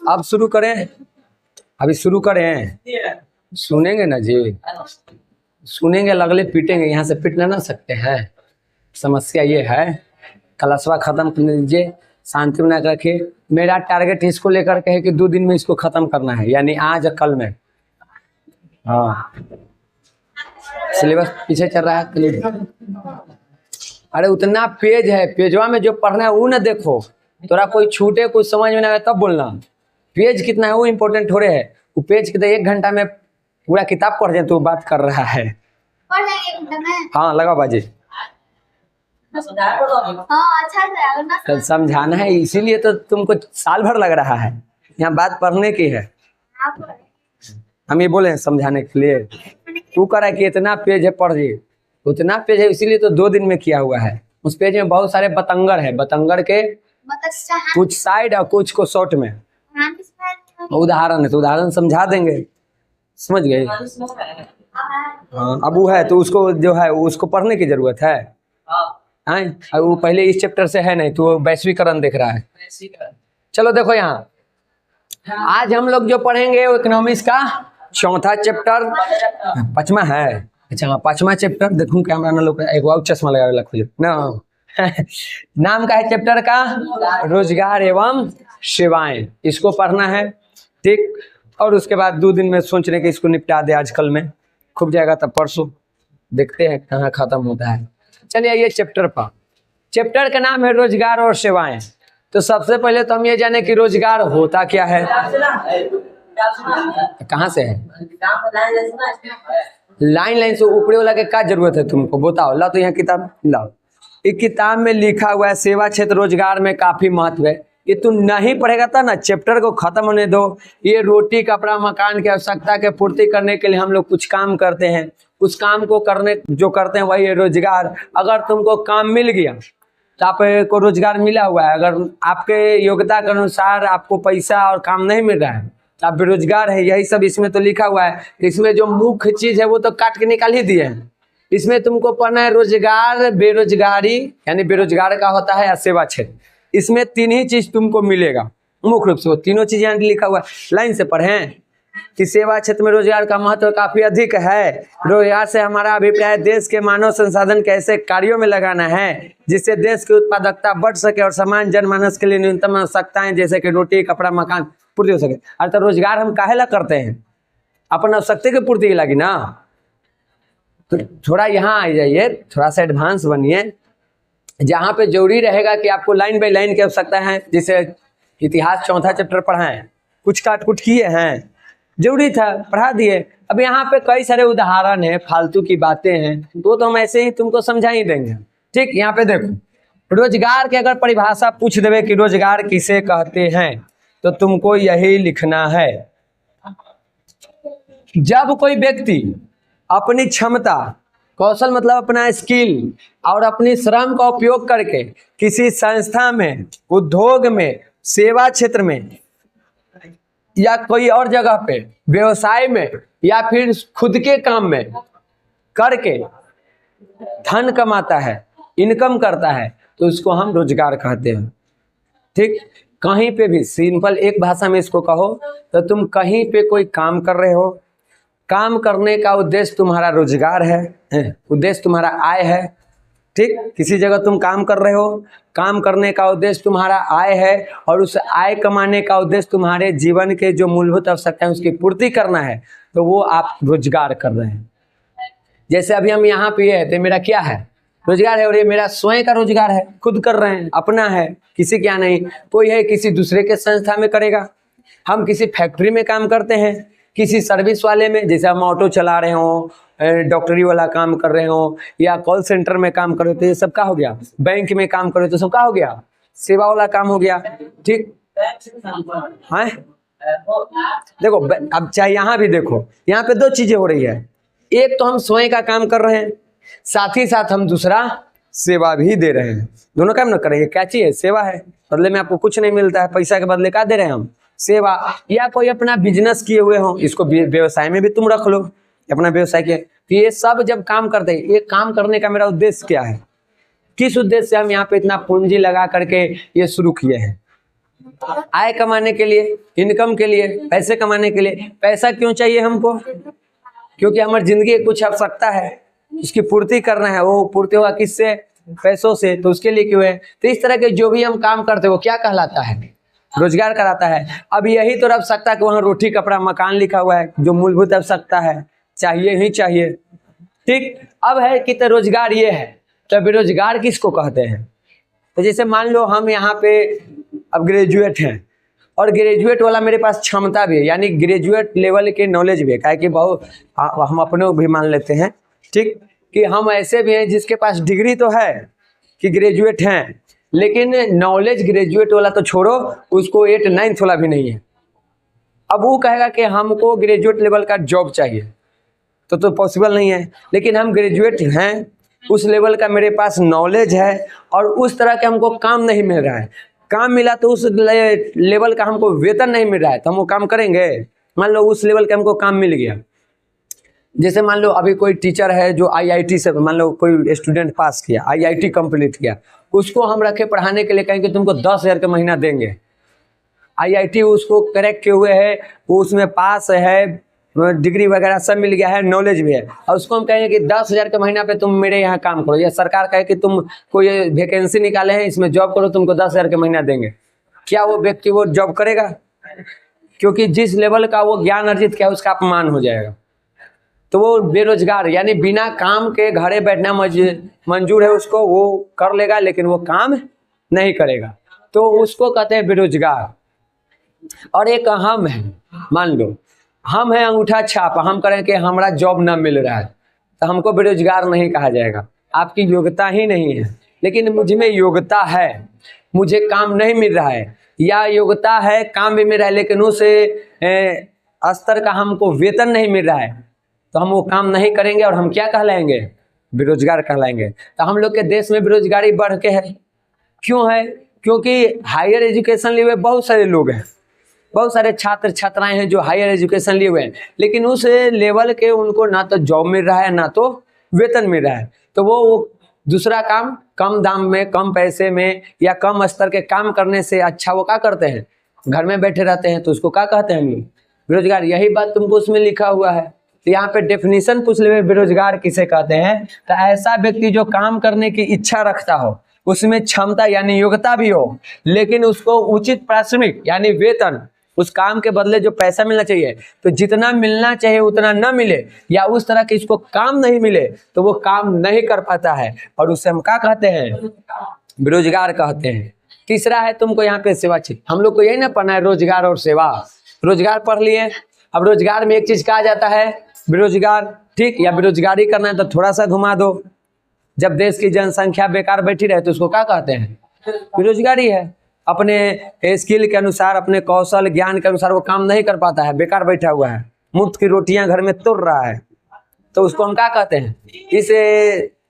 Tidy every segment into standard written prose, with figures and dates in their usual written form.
अब शुरू करें, अभी शुरू करें, सुनेंगे ना जी, सुनेंगे लगले पीटेंगे, यहाँ से पीट ना सकते हैं। समस्या ये है, क्लासवा खत्म कर लीजिए, शांति बना कर रखिए। मेरा टारगेट इसको लेकर के है कि 2 दिन में इसको खत्म करना है, यानी आज और कल में। हाँ, सिलेबस पीछे चल रहा है। अरे उतना पेज है, पेजवा में जो पढ़ना है वो ना देखो, थोड़ा कोई छूटे कुछ समझ में ना आए तब बोलना। पेज कितना है वो इम्पोर्टेंट थोड़े है, वो पेज कितना 1 घंटा में पूरा किताब पढ़ जाए तो बात कर रहा है। हाँ लगा बाजी, कल समझाना है, इसीलिए तो तुमको साल भर लग रहा है, यहाँ बात पढ़ने की है। हम ये बोले हैं समझाने के लिए, तू कह रहा है कि इतना पेज है पढ़ जी, उतना पेज है इसीलिए तो 2 दिन में किया हुआ है। उस पेज में बहुत सारे बतंगर है, बतंगर के कुछ साइड और कुछ को शॉर्ट में उदाहरण है, तो उदाहरण समझा देंगे, समझ गए। हाँ अब वो है तो उसको जो है उसको पढ़ने की जरूरत है, हाँ वो पहले इस चैप्टर से है नहीं तो वैश्वीकरण देख रहा है। चलो देखो यहाँ, आज हम लोग जो पढ़ेंगे वो इकोनॉमिक्स का 4था चैप्टर, 5वां है। अच्छा हाँ 5वां चैप्टर, देखूं कैमरा ना लोग, एक और चश्मा लगा खोजो ना। नाम का है चैप्टर का रोजगार एवं सेवाएं, इसको पढ़ना है ठीक। और उसके बाद 2 दिन में सोचने के इसको निपटा दे, आज कल में खूब जाएगा तब परसों देखते हैं कहाँ खत्म होता है। चलिए ये चैप्टर पर, चैप्टर का नाम है रोजगार और सेवाएं। तो सबसे पहले तो हम ये जाने कि रोजगार होता क्या है। कहाँ से है? लाइन से ऊपरी वाला के क्या जरूरत है तुमको बताओ, ला तो यहाँ किताब लाओ। इस किताब में लिखा हुआ है सेवा क्षेत्र रोजगार में काफी महत्व है। ये तू नहीं पढ़ेगा तो ना चैप्टर को खत्म होने दो। ये रोटी कपड़ा मकान की आवश्यकता के पूर्ति करने के लिए हम लोग कुछ काम करते हैं, उस काम को करने जो करते हैं वही है रोजगार। अगर तुमको काम मिल गया तो आपको रोजगार मिला हुआ है, अगर आपके योग्यता के अनुसार आपको पैसा और काम नहीं मिल रहा है तो आप बेरोजगार है, यही सब इसमें तो लिखा हुआ है। इसमें जो मुख्य चीज है वो तो काट के निकाल ही दिए हैं। इसमें तुमको पढ़ना है रोजगार, बेरोजगारी, यानी बेरोजगार का होता है या सेवा क्षेत्र। इसमें 3 ही चीज तुमको मिलेगा मुख्य रूप से, वो तीनों चीज यहाँ लिखा हुआ है। लाइन से पढ़ें कि सेवा क्षेत्र में रोजगार का महत्व काफी अधिक है। रोजगार से हमारा अभिप्राय देश के मानव संसाधन के ऐसे कार्यों में लगाना है जिससे देश की उत्पादकता बढ़ सके और सामान्य जनमानस के लिए न्यूनतम आवश्यकताएं जैसे कि रोटी कपड़ा मकान पूर्ति हो सके। अर्थात रोजगार हम काहे ला करते हैं, अपन आवश्यकता की पूर्ति लगी ना। तो थोड़ा यहाँ आ जाइए, थोड़ा सा एडवांस बनिए, जहाँ पे जरूरी रहेगा कि आपको लाइन बाई लाइन की आवश्यकता है। जैसे इतिहास 4था चैप्टर पढ़ाएं, कुछ काट कुट किए हैं, जरूरी था पढ़ा दिए। अब यहाँ पे कई सारे उदाहरण है, फालतू की बातें हैं, तो हम ऐसे ही तुमको समझा ही देंगे ठीक। यहाँ पे देखो, रोजगार के अगर परिभाषा पूछ देवे कि रोजगार किसे कहते हैं तो तुमको यही लिखना है। जब कोई व्यक्ति अपनी क्षमता, कौशल मतलब अपना स्किल और अपनी श्रम का उपयोग करके किसी संस्था में, उद्योग में, सेवा क्षेत्र में या कोई और जगह पे, व्यवसाय में या फिर खुद के काम में करके धन कमाता है, इनकम करता है, तो उसको हम रोजगार कहते हैं ठीक। कहीं पे भी सिंपल एक भाषा में इसको कहो तो तुम कहीं पे कोई काम कर रहे हो, काम करने का उद्देश्य तुम्हारा रोजगार है, उद्देश्य तुम्हारा आय है ठीक। किसी जगह तुम काम कर रहे हो, काम करने का उद्देश्य तुम्हारा आय है और उस आय कमाने का उद्देश्य तुम्हारे जीवन के जो मूलभूत आवश्यकता है उसकी पूर्ति करना है, तो वो आप रोजगार कर रहे हैं। जैसे अभी हम यहाँ पे है तो मेरा क्या है, रोजगार है, और ये मेरा स्वयं का रोजगार है, खुद कर रहे हैं, अपना है, किसी क्या नहीं। कोई है किसी दूसरे के संस्था में करेगा, हम किसी फैक्ट्री में काम करते हैं, किसी सर्विस वाले में, जैसे हम ऑटो चला रहे हो, डॉक्टरी वाला काम कर रहे हो या कॉल सेंटर में काम कर रहे हो तो ये सब का हो गया, बैंक में काम कर रहे हो तो सब का हो गया, सेवा वाला काम हो गया ठीक। हाँ देखो अब चाहे यहाँ भी देखो, यहाँ पे 2 चीजें हो रही है। एक तो हम स्वयं का काम कर रहे हैं, साथ ही साथ हम दूसरा सेवा भी दे रहे हैं। दोनों काम ना करेंगे, क्या चीज है, सेवा है, बदले में आपको कुछ नहीं मिलता है, पैसा के बदले क्या दे रहे हैं हम, सेवा। या कोई अपना बिजनेस किए हुए हो, इसको व्यवसाय में भी तुम रख लो, अपना व्यवसाय के। तो ये सब जब काम करते हैं, ये काम करने का मेरा उद्देश्य क्या है, किस उद्देश्य से हम यहाँ पे इतना पूंजी लगा करके ये शुरू किए हैं, आय कमाने के लिए, इनकम के लिए, पैसे कमाने के लिए। पैसा क्यों चाहिए हमको? क्योंकि हमारी जिंदगी की कुछ आवश्यकता है, उसकी पूर्ति करना है। वो पूर्ति होगा किससे? पैसों से। तो उसके लिए क्यों है? तो इस तरह के जो भी हम काम करते हैं वो क्या कहलाता है? रोजगार कहलाता है। अब यही तो आवश्यकता कि वहाँ रोटी कपड़ा मकान लिखा हुआ है, जो मूलभूत आवश्यकता है, चाहिए ही चाहिए। ठीक। अब है कि तो रोजगार ये है, तो बेरोजगार किसको कहते हैं? तो जैसे मान लो हम यहाँ पे अब ग्रेजुएट हैं, और ग्रेजुएट वाला मेरे पास क्षमता भी है, यानी ग्रेजुएट लेवल के नॉलेज भी है। काहे कि बहुत हम अपने को भी मान लेते हैं, ठीक, कि हम ऐसे भी हैं जिसके पास डिग्री तो है कि ग्रेजुएट हैं, लेकिन नॉलेज ग्रेजुएट वाला तो छोड़ो, उसको 8 9th वाला भी नहीं है। अब वो कहेगा कि हमको ग्रेजुएट लेवल का जॉब चाहिए, तो पॉसिबल नहीं है। लेकिन हम ग्रेजुएट हैं, उस लेवल का मेरे पास नॉलेज है, और उस तरह के हमको काम नहीं मिल रहा है। काम मिला तो उस लेवल का हमको वेतन नहीं मिल रहा है, तो हम वो काम करेंगे? मान लो उस लेवल का हमको काम मिल गया। जैसे मान लो अभी कोई टीचर है जो IIT से, मान लो कोई स्टूडेंट पास किया, IIT कंप्लीट किया, उसको हम रखे पढ़ाने के लिए, कहेंगे तुमको 10,000 का महीना देंगे। IIT उसको करेक्ट किए हुए है, वो उसमें पास है, डिग्री वगैरह सब मिल गया है, नॉलेज भी है, और उसको हम कहेंगे कि 10,000 के महीना पे तुम मेरे यहाँ काम करो, या सरकार कहे कि तुम कोई वैकेंसी निकाले हैं, इसमें जॉब करो, तुमको 10,000 के महीना देंगे। क्या वो व्यक्ति वो जॉब करेगा? क्योंकि जिस लेवल का वो ज्ञान अर्जित किया उसका अपमान हो जाएगा। तो वो बेरोजगार, यानी बिना काम के घरे बैठना मंजूर है उसको, वो कर लेगा लेकिन वो काम नहीं करेगा, तो उसको कहते हैं बेरोजगार। और एक हम है, मान लो हम है अंगूठा छाप, हम करें कि हमारा जॉब ना मिल रहा है, तो हमको बेरोजगार नहीं कहा जाएगा। आपकी योग्यता ही नहीं है, लेकिन मुझ में योग्यता है, मुझे काम नहीं मिल रहा है, या योग्यता है काम भी मिल रहा है लेकिन उस स्तर का हमको वेतन नहीं मिल रहा है, तो हम वो काम नहीं करेंगे, और हम क्या कहलाएंगे? बेरोजगार कहलाएंगे। तो हम लोग के देश में बेरोजगारी बढ़ के है। क्यों है? क्योंकि हायर एजुकेशन लिए हुए बहुत सारे लोग हैं, बहुत सारे छात्र छात्राएं हैं जो हायर एजुकेशन लिए हुए हैं, लेकिन उस लेवल के उनको ना तो जॉब मिल रहा है ना तो वेतन मिल रहा है। तो वो दूसरा काम कम दाम में, कम पैसे में, या कम स्तर के काम करने से अच्छा वो क्या करते हैं? घर में बैठे रहते हैं। तो उसको क्या कहते हैं हम लोग? बेरोजगार। यही बात तुमको उसमें लिखा हुआ है। तो यहाँ पे डेफिनेशन पूछ ले, बेरोजगार किसे कहते हैं? तो ऐसा व्यक्ति जो काम करने की इच्छा रखता हो, उसमें क्षमता यानी योग्यता भी हो, लेकिन उसको उचित पारिश्रमिक यानी वेतन, उस काम के बदले जो पैसा मिलना चाहिए, तो जितना मिलना चाहिए उतना न मिले, या उस तरह के इसको काम नहीं मिले, तो वो काम नहीं कर पाता है, और उससे हम क्या कहते हैं? बेरोजगार कहते हैं। तीसरा है तुमको यहाँ पे सेवा क्षेत्र। हम लोग को यही ना पढ़ना है, रोजगार और सेवा। रोजगार पढ़ लिए, अब रोजगार में एक चीज कहा जाता है बेरोजगार, ठीक, या बेरोजगारी करना है तो थोड़ा सा घुमा दो। जब देश की जनसंख्या बेकार बैठी रहे तो उसको क्या कहते हैं? बेरोजगारी है। अपने स्किल के अनुसार, अपने कौशल ज्ञान के अनुसार वो काम नहीं कर पाता है, बेकार बैठा हुआ है, मुफ्त की रोटियां घर में तुर रहा है, तो उसको हम क्या कहते हैं? इस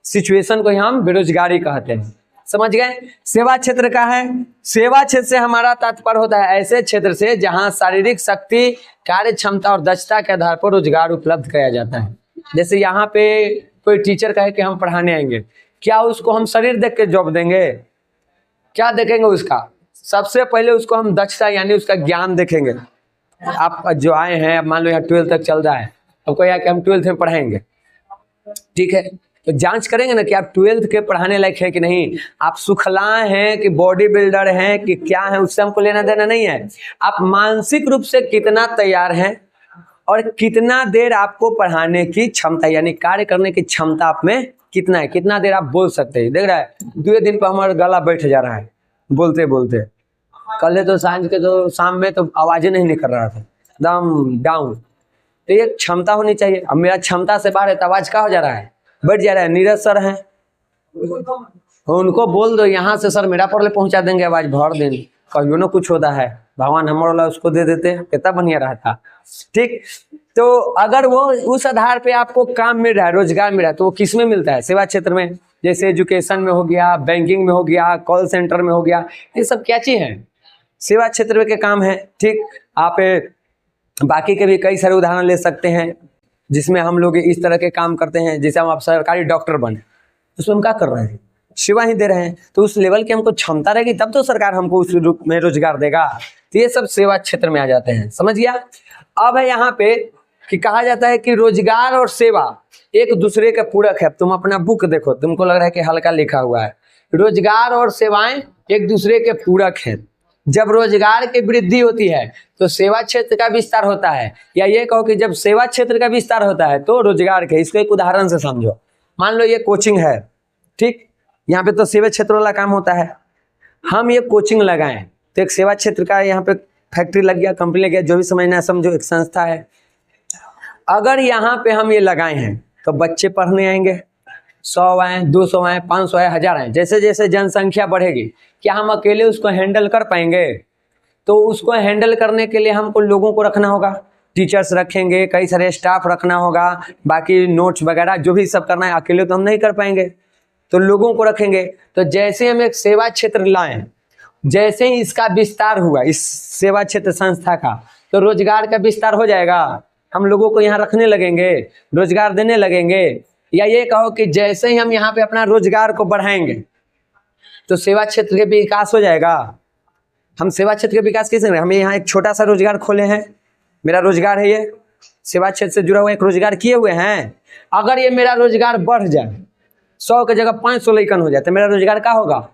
सिचुएशन को हम बेरोजगारी कहते हैं। समझ गए? सेवा क्षेत्र का है। सेवा क्षेत्र से हमारा तात्पर्य होता है ऐसे क्षेत्र से जहां शारीरिक शक्ति, कार्य क्षमता और दक्षता के आधार पर रोजगार उपलब्ध कराया जाता है। जैसे यहाँ पे कोई टीचर कहे कि हम पढ़ाने आएंगे, क्या उसको हम शरीर देख के जॉब देंगे? क्या देखेंगे उसका? सबसे पहले उसको हम दक्षता यानी उसका ज्ञान देखेंगे। आप जो आए हैं, मान लो यहाँ 12th तक चल रहा है, आपको यहाँ कि हम 12th में पढ़ाएंगे, ठीक है, तो जांच करेंगे ना कि आप 12th के पढ़ाने लायक है कि नहीं। आप सुखलाएं हैं कि बॉडी बिल्डर हैं कि क्या है, उससे हमको लेना देना नहीं है। आप मानसिक रूप से कितना तैयार हैं, और कितना देर आपको पढ़ाने की क्षमता यानी कार्य करने की क्षमता आप में कितना है, कितना देर आप बोल सकते हैं। देख रहा है 2 दिन पर हमारा गला बैठ जा रहा है बोलते बोलते। कल तो सांझ के तो शाम में तो आवाज़ें नहीं निकल रहा था, एकदम डाउन। तो ये क्षमता होनी चाहिए। अब मेरा क्षमता से बाहर है तो आवाज़ क्या हो जा रहा है? बैठ जा रहा है। नीरज सर हैं, उनको बोल दो यहाँ से सर मेरा पर पहुँचा देंगे, आवाज़ भर देंगे, कहियो ना कुछ होता है, भगवान हमारा वाला उसको दे देते, कितना बढ़िया रहता। ठीक, तो अगर वो उस आधार पे आपको काम मिल रहा है, रोजगार मिल रहा है, तो वो किस में मिलता है? सेवा क्षेत्र में। जैसे एजुकेशन में हो गया, बैंकिंग में हो गया, कॉल सेंटर में हो गया, ये सब क्या चीज है? सेवा क्षेत्र के काम है। ठीक, आप बाकी के भी कई सारे उदाहरण ले सकते हैं जिसमें हम लोग इस तरह के काम करते हैं। जैसे हम आप सरकारी डॉक्टर बने, उसमें हम क्या कर रहे हैं? सेवा ही दे रहे हैं, तो उस लेवल की हमको क्षमता रहेगी तब तो सरकार हमको उस रूप में रोजगार देगा। तो ये सब सेवा क्षेत्र में आ जाते हैं, समझ गया। अब है यहाँ पे कि कहा जाता है कि रोजगार और सेवा एक दूसरे के पूरक है। तुम अपना बुक देखो, तुमको लग रहा है कि हल्का लिखा हुआ है, रोजगार और सेवाएं एक दूसरे के पूरक हैं। जब रोजगार की वृद्धि होती है तो सेवा क्षेत्र का विस्तार होता है, या ये कहो कि जब सेवा क्षेत्र का विस्तार होता है तो रोजगार के। इसको एक उदाहरण से समझो। मान लो ये कोचिंग है, ठीक, यहाँ पे तो सेवा क्षेत्र वाला काम होता है। हम ये कोचिंग लगाएं तो एक सेवा क्षेत्र का यहाँ पे फैक्ट्री लग गया, कंपनी लग गया, जो भी समझना है समझो, एक संस्था है। अगर यहाँ पे हम ये लगाए हैं तो बच्चे पढ़ने आएंगे, 100 आए, 200 आए, 500 आए, 1000 आए। जैसे जैसे जनसंख्या बढ़ेगी, क्या हम अकेले उसको हैंडल कर पाएंगे? तो उसको हैंडल करने के लिए हमको लोगों को रखना होगा, टीचर्स रखेंगे, कई सारे स्टाफ रखना होगा, बाकी नोट्स वगैरह जो भी सब करना है, अकेले तो हम नहीं कर पाएंगे, तो लोगों को रखेंगे। तो जैसे हम एक सेवा क्षेत्र लाएं, जैसे ही इसका विस्तार हुआ इस सेवा क्षेत्र संस्था का, तो रोजगार का विस्तार हो जाएगा। हम लोगों को यहाँ रखने लगेंगे, रोजगार देने लगेंगे। या ये कहो कि जैसे ही हम यहाँ पे अपना रोजगार को बढ़ाएंगे तो सेवा क्षेत्र के विकास हो जाएगा। हम सेवा क्षेत्र के विकास कैसे करें? हम यहाँ एक छोटा सा रोजगार खोले हैं, मेरा रोजगार है, ये सेवा क्षेत्र से जुड़ा हुआ एक रोजगार किए हुए हैं। अगर ये मेरा रोजगार बढ़ जाए, 100 की जगह 500 लेखन हो जाए, तो मेरा रोजगार क्या होगा?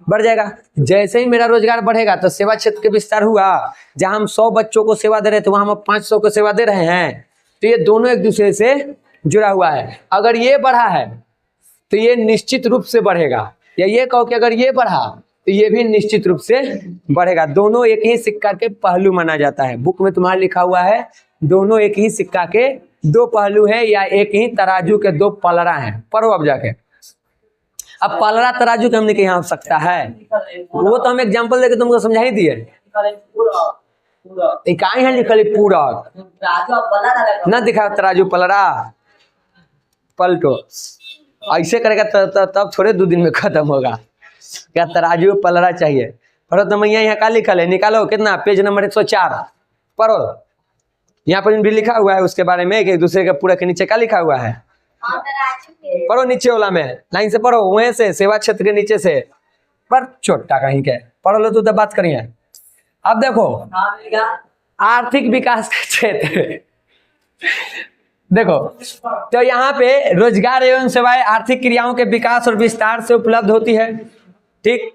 बढ़ जाएगा। जैसे ही मेरा रोजगार बढ़ेगा तो सेवा क्षेत्र के विस्तार हुआ। जहां हम 100 बच्चों को सेवा दे रहे थे वहां हम 500 को सेवा दे रहे हैं। तो ये दोनों एक दूसरे से जुड़ा हुआ है। अगर ये बढ़ा है तो ये निश्चित रूप से बढ़ेगा, या ये कहो कि अगर ये बढ़ा तो ये भी निश्चित रूप से बढ़ेगा। दोनों एक ही सिक्का के पहलू माना जाता है। बुक में तुम्हारा लिखा हुआ है दोनों एक ही सिक्का के दो पहलू है, या एक ही तराजू के दो पलड़ा हैं। पढ़ो अब जाके। अब पलड़ा तराजू के हमने के यहाँ सकता है, वो तो हम एग्जाम्पल देके तुमको समझा ही दिए। कहाँ है लिखल पूरक, न दिखा तराजू पलड़ा। पलटो ऐसे करेगा तब थोड़े 2 दिन में खत्म होगा। क्या तराजू पलड़ा चाहिए? पढ़ो तो मैया यहाँ का लिखल है, निकालो कितना, पेज नंबर 104 पढ़ो। यहाँ पर भी लिखा हुआ है उसके बारे में, एक दूसरे के पूरक के नीचे क्या लिखा हुआ है, पढ़ो नीचे वाला में, लाइन से पढ़ो, वहीं से सेवा क्षेत्र के नीचे से। पर छोटा कहीं के पढ़ो लो, तो बात करिए। अब देखो आर्थिक विकास का क्षेत्र देखो, तो यहाँ पे रोजगार एवं सेवाएं आर्थिक क्रियाओं के विकास और विस्तार से उपलब्ध होती है। ठीक,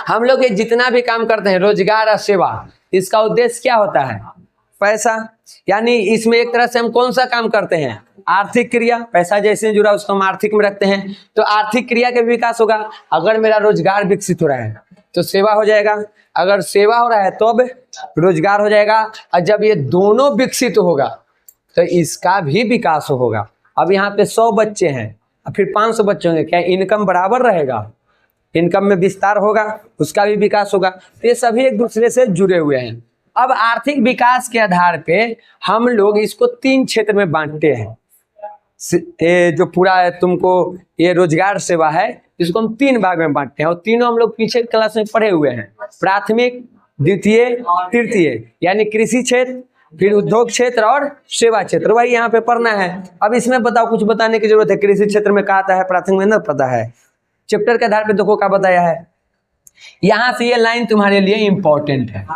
हम लोग ये जितना भी काम करते हैं रोजगार और सेवा, इसका उद्देश्य क्या होता है? पैसा। यानी इसमें एक तरह से हम कौन सा काम करते हैं? आर्थिक क्रिया। पैसा जैसे जुड़ा उसको हम आर्थिक में रखते हैं, तो आर्थिक क्रिया का विकास होगा। अगर मेरा रोजगार विकसित हो रहा है तो सेवा हो जाएगा, अगर सेवा हो रहा है तो अब रोजगार हो जाएगा, और जब ये दोनों विकसित होगा तो इसका भी विकास होगा। अब यहाँ पे 100 बच्चे हैं और फिर 500 बच्चे होंगे, क्या इनकम बराबर रहेगा? इनकम में विस्तार होगा, उसका भी विकास होगा। तो ये सभी एक दूसरे से जुड़े हुए हैं। अब आर्थिक विकास के आधार पे हम लोग इसको 3 क्षेत्र में बांटते हैं। ये जो पूरा तुमको ये रोजगार सेवा है, इसको हम 3 भाग में बांटते हैं, और तीनों हम लोग पीछे क्लास में पढ़े हुए हैं। प्राथमिक, द्वितीय, तृतीय, यानी कृषि क्षेत्र, फिर उद्योग क्षेत्र और सेवा क्षेत्र। वही यहाँ पे पढ़ना है। अब इसमें बताओ, कुछ बताने की जरूरत है? कृषि क्षेत्र में कहा आता है, प्राथमिक में ना पता है, चैप्टर के आधार पे देखो क्या बताया है। यहाँ से ये लाइन तुम्हारे लिए इंपॉर्टेंट है।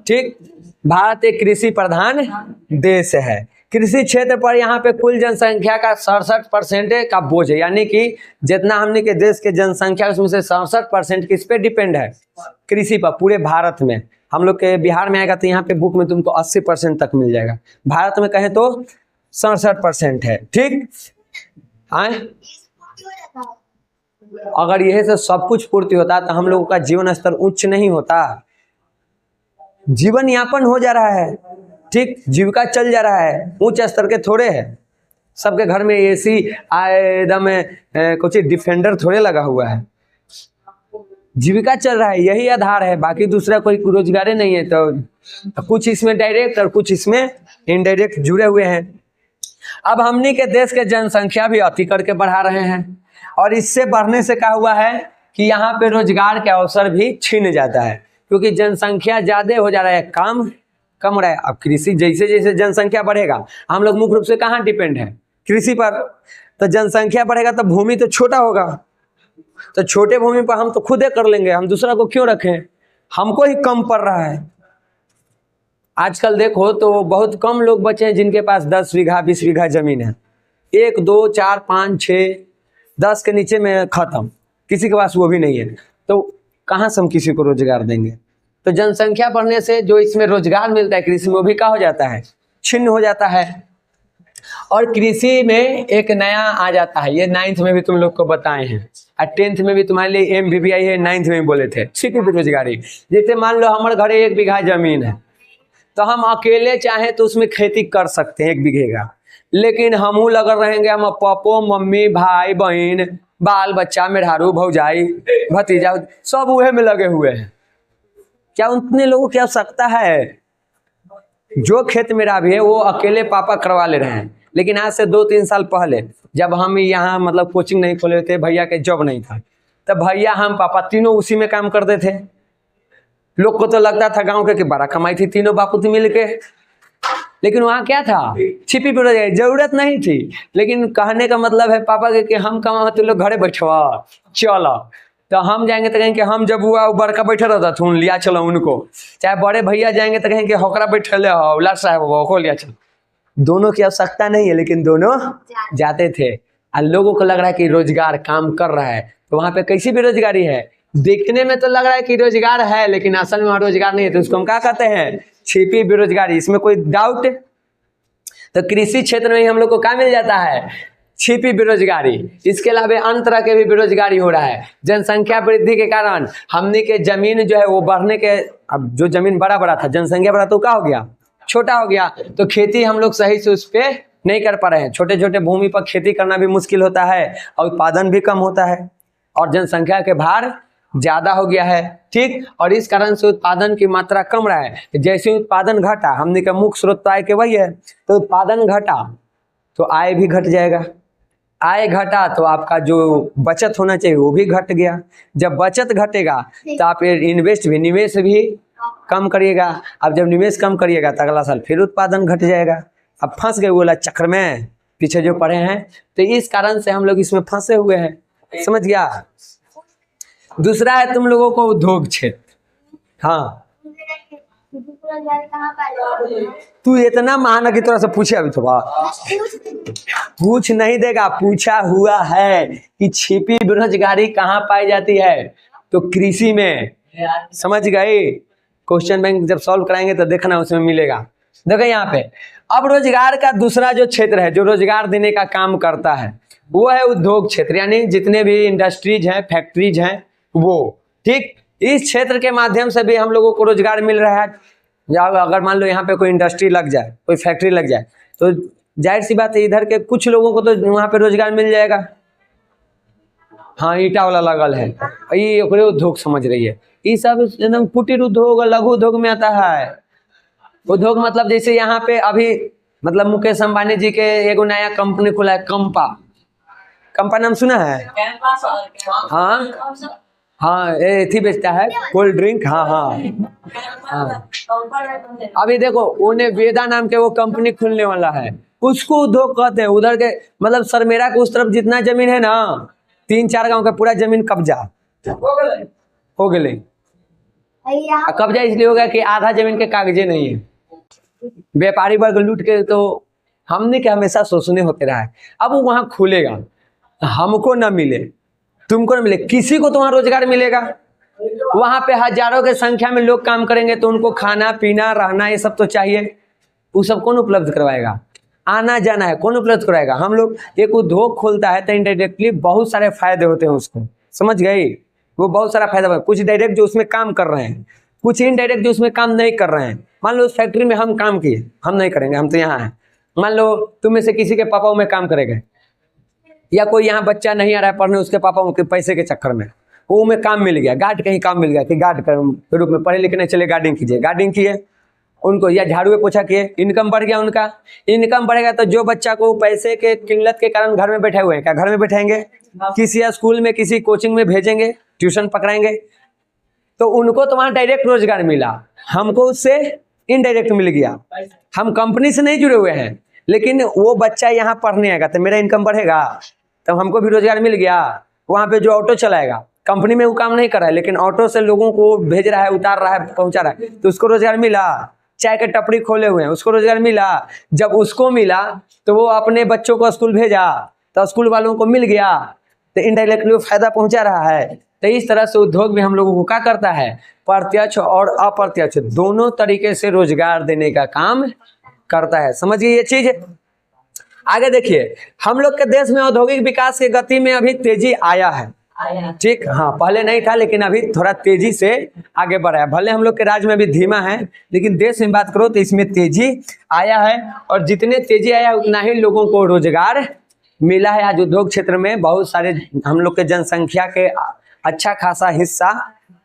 ठीक, भारत एक कृषि प्रधान देश है। कृषि क्षेत्र पर यहाँ पे कुल जनसंख्या का 67% का बोझ है, यानी कि जितना हमने के देश के जनसंख्या उसमें से 67% किस पे डिपेंड है? कृषि पर, पूरे भारत में। हम लोग के बिहार में आएगा तो यहाँ पे बुक में तुमको 80% तक मिल जाएगा। भारत में कहें तो 67% है। ठीक, आए अगर यही से सब कुछ पूर्ति होता तो हम लोगों का जीवन स्तर उच्च नहीं होता। जीवन यापन हो जा रहा है, ठीक, जीविका चल जा रहा है, उच्च स्तर के थोड़े है। सबके घर में एसी एकदम कुछ डिफेंडर थोड़े लगा हुआ है। जीविका चल रहा है, यही आधार है, बाकी दूसरा कोई रोजगार नहीं है। तो कुछ इसमें डायरेक्ट और कुछ इसमें इनडायरेक्ट जुड़े हुए हैं। अब हमनी के देश के जनसंख्या भी अति करके बढ़ा रहे हैं, और इससे बढ़ने से क्या हुआ है कि यहाँ पे रोजगार के अवसर भी छीन जाता है, क्योंकि जनसंख्या ज्यादा हो जा रहा है, काम कम हो रहा है। अब कृषि जैसे जैसे जनसंख्या बढ़ेगा, हम लोग मुख्य रूप से कहाँ डिपेंड है? कृषि पर। तो जनसंख्या बढ़ेगा तो भूमि तो छोटा होगा, तो छोटे भूमि पर हम तो खुद ही कर लेंगे, हम दूसरा को क्यों रखें, हमको ही कम पड़ रहा है। आजकल देखो तो बहुत कम लोग बचे हैं जिनके पास 10 बीघा 20 बीघा जमीन है। 1 2 4 5 6 10 के नीचे में खत्म, किसी के पास वो भी नहीं है। तो कहाँ से हम किसी को रोजगार देंगे। तो जनसंख्या बढ़ने से जो इसमें रोजगार मिलता है कृषि में, वो भी क्या हो जाता है, छिन्न हो जाता है। और कृषि में एक नया आ जाता है, ये 9th में भी तुम लोग को बताए हैं और 10th में भी तुम्हारे लिए MBBI है, 9th में भी बोले थे, छिपी बेरोजगारी। जैसे मान लो हमारे घर 1 बीघा जमीन है, तो हम अकेले चाहें तो उसमें खेती कर सकते हैं 1 बीघे का, लेकिन हमू लगल रहेंगे, हम पापो मम्मी भाई बहन बाल बच्चा मेहरारू भौजाई भतीजा सब उहे में लगे हुए हैं। क्या उतने लोगों की आवश्यकता है? जो खेत मेरा भी है वो अकेले पापा करवा ले रहे हैं। लेकिन आज से 2-3 साल पहले जब हम यहाँ मतलब कोचिंग नहीं खोले थे, भैया के जॉब नहीं था, तब भैया हम पापा तीनों उसी में काम करते थे। लोग को तो लगता था गांव के कि बड़ा कमाई थी तीनों बापू थी मिल के, लेकिन वहाँ क्या था, छिपी बेरोजगारी, जरूरत नहीं थी। लेकिन कहने का मतलब है पापा के कि हम कमा तो लोग घरे बैठवा चलो, तो हम जाएंगे तो कहें कि हम जब हुआ वो बड़का बैठे रहता था लिया चलो उनको, चाहे बड़े भैया जाएंगे तो कहें कि होकरा बैठे ले उलार साहब को लिया चलो। दोनों की आवश्यकता नहीं है लेकिन दोनों जाते थे। और लोगों को लग रहा है कि रोजगार काम कर रहा है, तो वहाँ पे कैसी बेरोजगारी है, देखने में तो लग रहा है कि रोजगार है लेकिन असल में वहाँ रोजगार नहीं है, तो उसको हम क्या कहते हैं, छिपी बेरोजगारी। इसमें कोई डाउट? तो कृषि क्षेत्र में ही हम लोग को क्या मिल जाता है, छिपी बेरोजगारी। इसके अलावा अन्य तरह के भी बेरोजगारी हो रहा है। जनसंख्या वृद्धि के कारण हमने के जमीन जो है वो बढ़ने के, अब जो जमीन बड़ा था जनसंख्या बढ़ा तो क्या हो गया, छोटा हो गया, तो खेती हम लोग सही से उस पर नहीं कर पा रहे हैं। छोटे छोटे भूमि पर खेती करना भी मुश्किल होता है और उत्पादन भी कम होता है और जनसंख्या के भार ज्यादा हो गया है, ठीक। और इस कारण से उत्पादन की मात्रा कम रहा है। जैसे उत्पादन घटा, हमने का मुख्य स्रोत आय के वही है, तो उत्पादन घटा तो आय भी घट जाएगा, आय घटा तो आपका जो बचत होना चाहिए वो भी घट गया। जब बचत घटेगा तो आप निवेश भी कम करिएगा। अब जब निवेश कम करिएगा तो अगला साल फिर उत्पादन घट जाएगा। अब फंस गए बोला चक्र में, पीछे जो पढ़े हैं, तो इस कारण से हम लोग इसमें फंसे हुए हैं, समझ गया। दूसरा है तुम लोगों को उद्योग क्षेत्र। हाँ, तू इतना महान की तरह से पूछे, अभी तो पूछ नहीं देगा, पूछा हुआ है कि छिपी बेरोजगारी कहाँ पाई जाती है, तो कृषि में। समझ गए? क्वेश्चन बैंक जब सॉल्व कराएंगे तो देखना उसमें मिलेगा। देखो यहाँ पे अब रोजगार का दूसरा जो क्षेत्र है जो रोजगार देने का काम करता है वो है उद्योग क्षेत्र, यानी जितने भी इंडस्ट्रीज हैं फैक्ट्रीज हैं वो, ठीक। इस क्षेत्र के माध्यम से भी हम लोगों को रोजगार मिल रहा है। या अगर मान लो यहाँ पे कोई इंडस्ट्री लग जाए, कोई फैक्ट्री लग जाए, तो जाहिर सी बात है इधर के कुछ लोगों को तो वहाँ पे रोजगार मिल जाएगा। हाँ, ईटा वाला लगल है, ये उद्योग समझ रही है, ये सब एकदम कुटीर उद्योग लघु उद्योग में आता है। उद्योग मतलब जैसे यहाँ पे अभी मतलब मुकेश अंबानी जी के एगो नया कंपनी खुला है, कंपा नाम सुना है? हाँ हाँ, ये थी बेचता है कोल्ड ड्रिंक। हाँ। अभी देखो उन्हें वेदा नाम के वो कंपनी खुलने वाला है, उसको उद्योग कहते हैं। उधर के मतलब सरमेरा के उस तरफ जितना जमीन है ना, 3-4 गांव का पूरा जमीन कब्जा हो गए। कब्जा इसलिए हो गया कि आधा जमीन के कागजे नहीं है, व्यापारी वर्ग लूट के। तो हमने के हमेशा सोचने होते रहा है, अब वो वहां खुलेगा, हमको न मिले तुमको न मिले, किसी को तो वहां रोजगार मिलेगा। वहां पे हजारों के संख्या में लोग काम करेंगे, तो उनको खाना पीना रहना ये सब तो चाहिए, वो सब कौन उपलब्ध करवाएगा? आना जाना है कौन उपलब्ध कराएगा? हम लोग। एक उद्योग खोलता है तो इनडायरेक्टली बहुत सारे फायदे होते हैं उसको, समझ गए? वो बहुत सारा फायदा, कुछ डायरेक्ट जो उसमें काम कर रहे हैं, कुछ इनडायरेक्ट जो उसमें काम नहीं कर रहे हैं। मान लो उस फैक्ट्री में हम काम किए, हम नहीं करेंगे, हम तो यहाँ हैं। मान लो तुम में से किसी के पापा में काम करेंगे, या कोई यहाँ बच्चा नहीं आ रहा है पढ़ने, उसके पापा के पैसे के चक्कर में वो में काम मिल गया, गार्ड कहीं काम मिल गया कि गार्ड के रूप में पढ़े लिखे नहीं चले गार्डिंग कीजिए, गार्डिंग किए उनको, या झाड़ू पोछा किए, इनकम बढ़ गया उनका। इनकम बढ़ेगा तो जो बच्चा को पैसे के किल्लत के कारण घर में बैठे हुए हैं, क्या घर में बैठेंगे? किसी स्कूल में किसी कोचिंग में भेजेंगे, ट्यूशन पकड़ाएंगे, तो उनको तो वहाँ डायरेक्ट रोजगार मिला, हमको उससे इनडायरेक्ट मिल गया। हम कंपनी से नहीं जुड़े हुए हैं, लेकिन वो बच्चा यहाँ पढ़ने आएगा तो मेरा इनकम बढ़ेगा, तब हमको भी रोजगार मिल गया। वहाँ पे जो ऑटो चलाएगा, कंपनी में वो काम नहीं कर रहा है, लेकिन ऑटो से लोगों को भेज रहा है, उतार रहा है, पहुंचा रहा है, तो उसको रोजगार मिला। चाय के टपरी खोले हुए हैं, उसको रोजगार मिला। जब उसको मिला तो वो अपने बच्चों को स्कूल भेजा, तो स्कूल वालों को मिल गया, तो इनडायरेक्टली वो फायदा पहुंचा रहा है। तो इस तरह से उद्योग भी हम लोगों को क्या करता है, प्रत्यक्ष और अप्रत्यक्ष दोनों तरीके से रोजगार देने का काम करता है। समझिए ये चीज। आगे देखिए, हम लोग के देश में औद्योगिक विकास की गति में अभी तेजी आया है। ठीक, हाँ, पहले नहीं था, लेकिन अभी थोड़ा तेजी से आगे बढ़ा है। भले हम लोग के राज्य में भी धीमा है, लेकिन देश में बात करो तो इसमें तेजी आया है। और जितने तेजी आया उतना ही लोगों को रोजगार मिला है। आज उद्योग क्षेत्र में बहुत सारे हम लोग के जनसंख्या के अच्छा खासा हिस्सा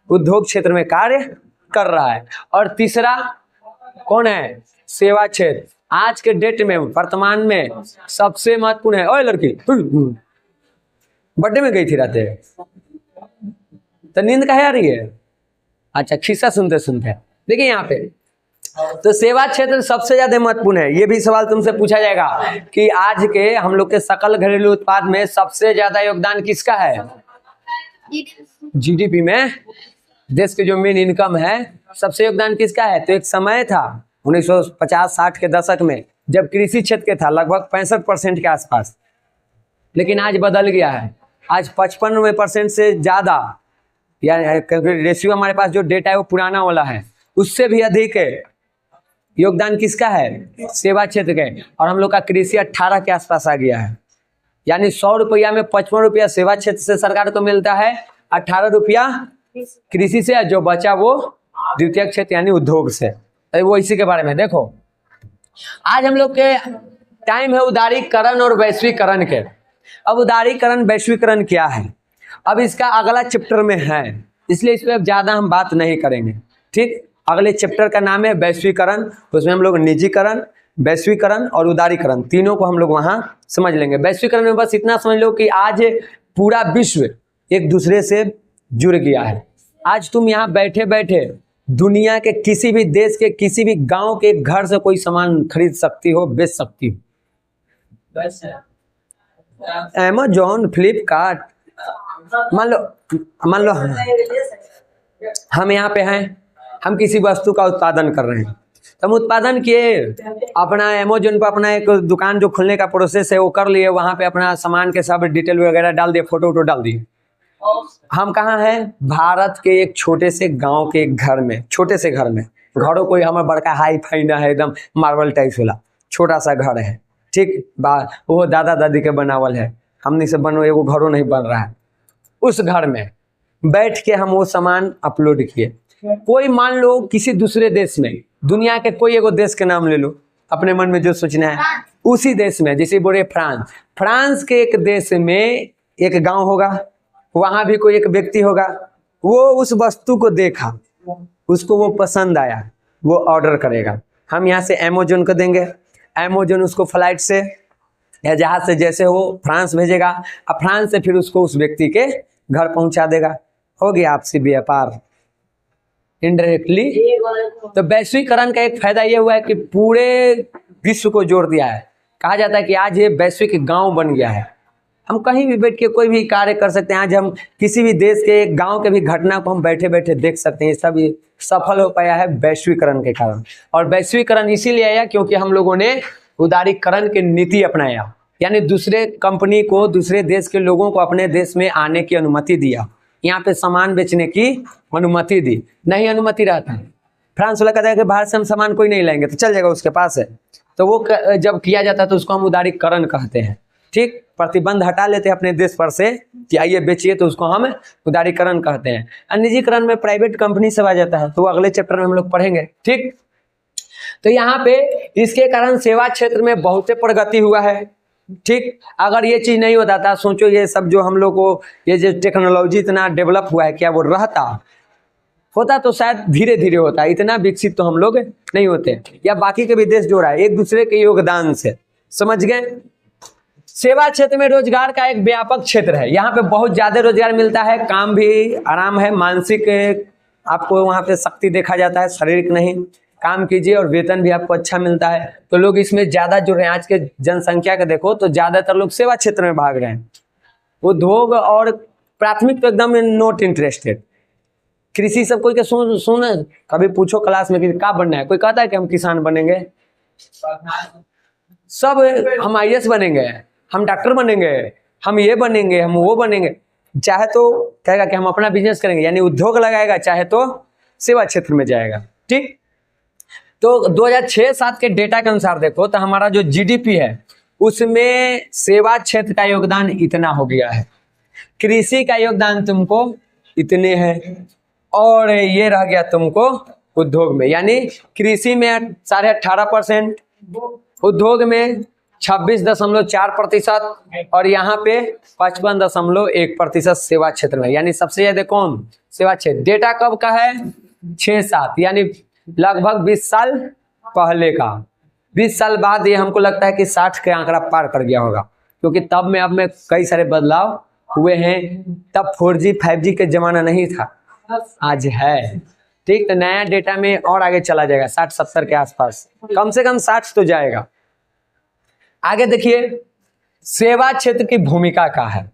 उद्योग क्षेत्र में कार्य कर रहा है। और तीसरा कौन है, सेवा क्षेत्र। आज के डेट में वर्तमान में सबसे महत्वपूर्ण है। ओए लड़की, बर्थडे में गई थी राते, तो नींद काहे आ रही है? अच्छा, खिस्सा सुनते सुनते। देखिए यहाँ पे तो सेवा क्षेत्र सबसे ज्यादा महत्वपूर्ण है। ये भी सवाल तुमसे पूछा जाएगा कि आज के हम लोग के सकल घरेलू उत्पाद में सबसे ज्यादा योगदान किसका है? जीडीपी में देश के जो मेन इनकम है, सबसे योगदान किसका है? तो एक समय था 1950-60 के दशक में, जब कृषि क्षेत्र के था लगभग 65% के आसपास, लेकिन आज बदल गया है। आज 55% से ज्यादा, यानी रेशियो हमारे पास जो डेटा है वो पुराना वाला है, उससे भी अधिक है योगदान किसका है? सेवा क्षेत्र के। और हम लोग का कृषि 18 के आसपास आ गया है, यानी 100 रुपया में 55 रुपया सेवा क्षेत्र से सरकार को मिलता है, 18 रुपया कृषि से, जो बचा वो द्वितीय क्षेत्र यानी उद्योग से। वो इसी के बारे में देखो, आज हम लोग के टाइम है उदारीकरण और वैश्वीकरण के। अब उदारीकरण वैश्वीकरण क्या है, अब इसका अगला चैप्टर में है, इसलिए इस पर अब ज्यादा हम बात नहीं करेंगे। ठीक, अगले चैप्टर का नाम है वैश्वीकरण, उसमें हम लोग निजीकरण, वैश्वीकरण और उदारीकरण तीनों को हम लोग वहां समझ लेंगे। वैश्वीकरण में बस इतना समझ लो कि आज पूरा विश्व एक दूसरे से जुड़ गया है। आज तुम यहाँ बैठे बैठे दुनिया के किसी भी देश के किसी भी गांव के घर से कोई सामान खरीद सकती हो, बेच सकती हो। अमेज़न, फ्लिपकार्ट, मान लो हम यहाँ पे हैं, हम किसी वस्तु का उत्पादन कर रहे हैं, तो हम उत्पादन किए, अपना अमेज़न पर अपना एक दुकान जो खुलने का प्रोसेस है वो कर लिए, वहाँ पे अपना सामान के सब डिटेल वगैरह डाल दिए, फोटो वोटो डाल दिए। हम कहाँ हैं? भारत के एक छोटे से गांव के एक घर में, छोटे से घर में, घरों कोई हमारा बड़का हाई फाई ना है, एकदम मार्बल टाइप वाला छोटा सा घर है। ठीक, वो दादा दादी के बनावल है, हमने से बनो एगो घरों नहीं बन रहा है। उस घर में बैठ के हम वो सामान अपलोड किए। कोई मान लो किसी दूसरे देश में, दुनिया के कोई एगो देश के नाम ले लो, अपने मन में जो सोचना है, उसी देश में, जैसे बोले फ्रांस के एक देश में एक गांव होगा, वहां भी कोई एक व्यक्ति होगा, वो उस वस्तु को देखा, उसको वो पसंद आया, वो ऑर्डर करेगा। हम यहाँ से अमेज़न को देंगे, अमेज़न उसको फ्लाइट से या जहाज से जैसे हो फ्रांस भेजेगा, और फ्रांस से फिर उसको उस व्यक्ति के घर पहुंचा देगा। हो गया आपसी व्यापार इनडायरेक्टली। तो वैश्वीकरण का एक फायदा ये हुआ है कि पूरे विश्व को जोड़ दिया है। कहा जाता है कि आज ये वैश्विक गांव बन गया है, हम कहीं भी बैठ के कोई भी कार्य कर सकते हैं। आज हम किसी भी देश के गांव के भी घटना को हम बैठे बैठे देख सकते हैं। सब सफल हो पाया है वैश्वीकरण के कारण। और वैश्वीकरण इसीलिए आया क्योंकि हम लोगों ने उदारीकरण की नीति अपनाया, यानी दूसरे कंपनी को, दूसरे देश के लोगों को अपने देश में आने की अनुमति दिया, यहाँ पे सामान बेचने की अनुमति दी। नहीं अनुमति रहता, फ्रांस वाला कहता है कि बाहर से हम सामान कोई नहीं लाएंगे, तो चल जाएगा उसके पास है, तो वो जब किया जाता है तो उसको हम उदारीकरण कहते हैं। ठीक, प्रतिबंध हटा लेते हैं अपने देश पर से कि आइए बेचिए, तो उसको हम उदारीकरण कहते हैं। और निजीकरण में प्राइवेट कंपनी सब आ जाता है, तो अगले चैप्टर में हम लोग पढ़ेंगे। ठीक, तो यहाँ पे इसके कारण सेवा क्षेत्र में बहुत प्रगति हुआ है। ठीक, अगर ये चीज नहीं होता था, सोचो ये सब जो हम लोग को ये जो टेक्नोलॉजी इतना डेवलप हुआ है, क्या वो होता तो शायद धीरे धीरे होता, इतना विकसित तो हम लोग नहीं होते, या बाकी के भी देश जो रहा है एक दूसरे के योगदान से। समझ गए? सेवा क्षेत्र में रोजगार का एक व्यापक क्षेत्र है, यहाँ पे बहुत ज्यादा रोजगार मिलता है, काम भी आराम है, मानसिक आपको वहाँ पे शक्ति देखा जाता है, शारीरिक नहीं। काम कीजिए और वेतन भी आपको अच्छा मिलता है, तो लोग इसमें ज्यादा जुड़ रहे हैं। आज के जनसंख्या का देखो तो ज्यादातर लोग सेवा क्षेत्र में भाग रहे हैं। उद्योग और प्राथमिक तो एकदम नॉट इंटरेस्टेड। कृषि सब कोई के सुन कभी पूछो क्लास में कि क्या बनना है, कोई कहता है कि हम किसान बनेंगे? सब हम IAS बनेंगे, हम डॉक्टर बनेंगे, हम ये बनेंगे, हम वो बनेंगे। चाहे तो कहेगा कि हम अपना बिजनेस करेंगे, यानी उद्योग लगाएगा, चाहे तो सेवा क्षेत्र में जाएगा। ठीक, तो 2006-07 के डेटा के अनुसार देखो तो हमारा जो GDP है उसमें सेवा क्षेत्र का योगदान इतना हो गया है, कृषि का योगदान तुमको इतने है, और ये रह गया तुमको उद्योग में, यानी कृषि में 18.5%, उद्योग में 26.4%, और यहाँ पे 55.1% सेवा क्षेत्र में। यानी सबसे ज्यादा कौन? सेवा क्षेत्र। डेटा कब का है? 6-7, यानी लगभग 20 साल पहले का। 20 साल बाद ये हमको लगता है कि 60 के आंकड़ा पार कर गया होगा, क्योंकि तब में अब में कई सारे बदलाव हुए हैं। तब 4G 5G के जमाना नहीं था, आज है। ठीक, तो नया डेटा में और आगे चला जाएगा, 60-70 के आसपास, कम से कम 60 तो जाएगा। आगे देखिए सेवा क्षेत्र की भूमिका क्या है,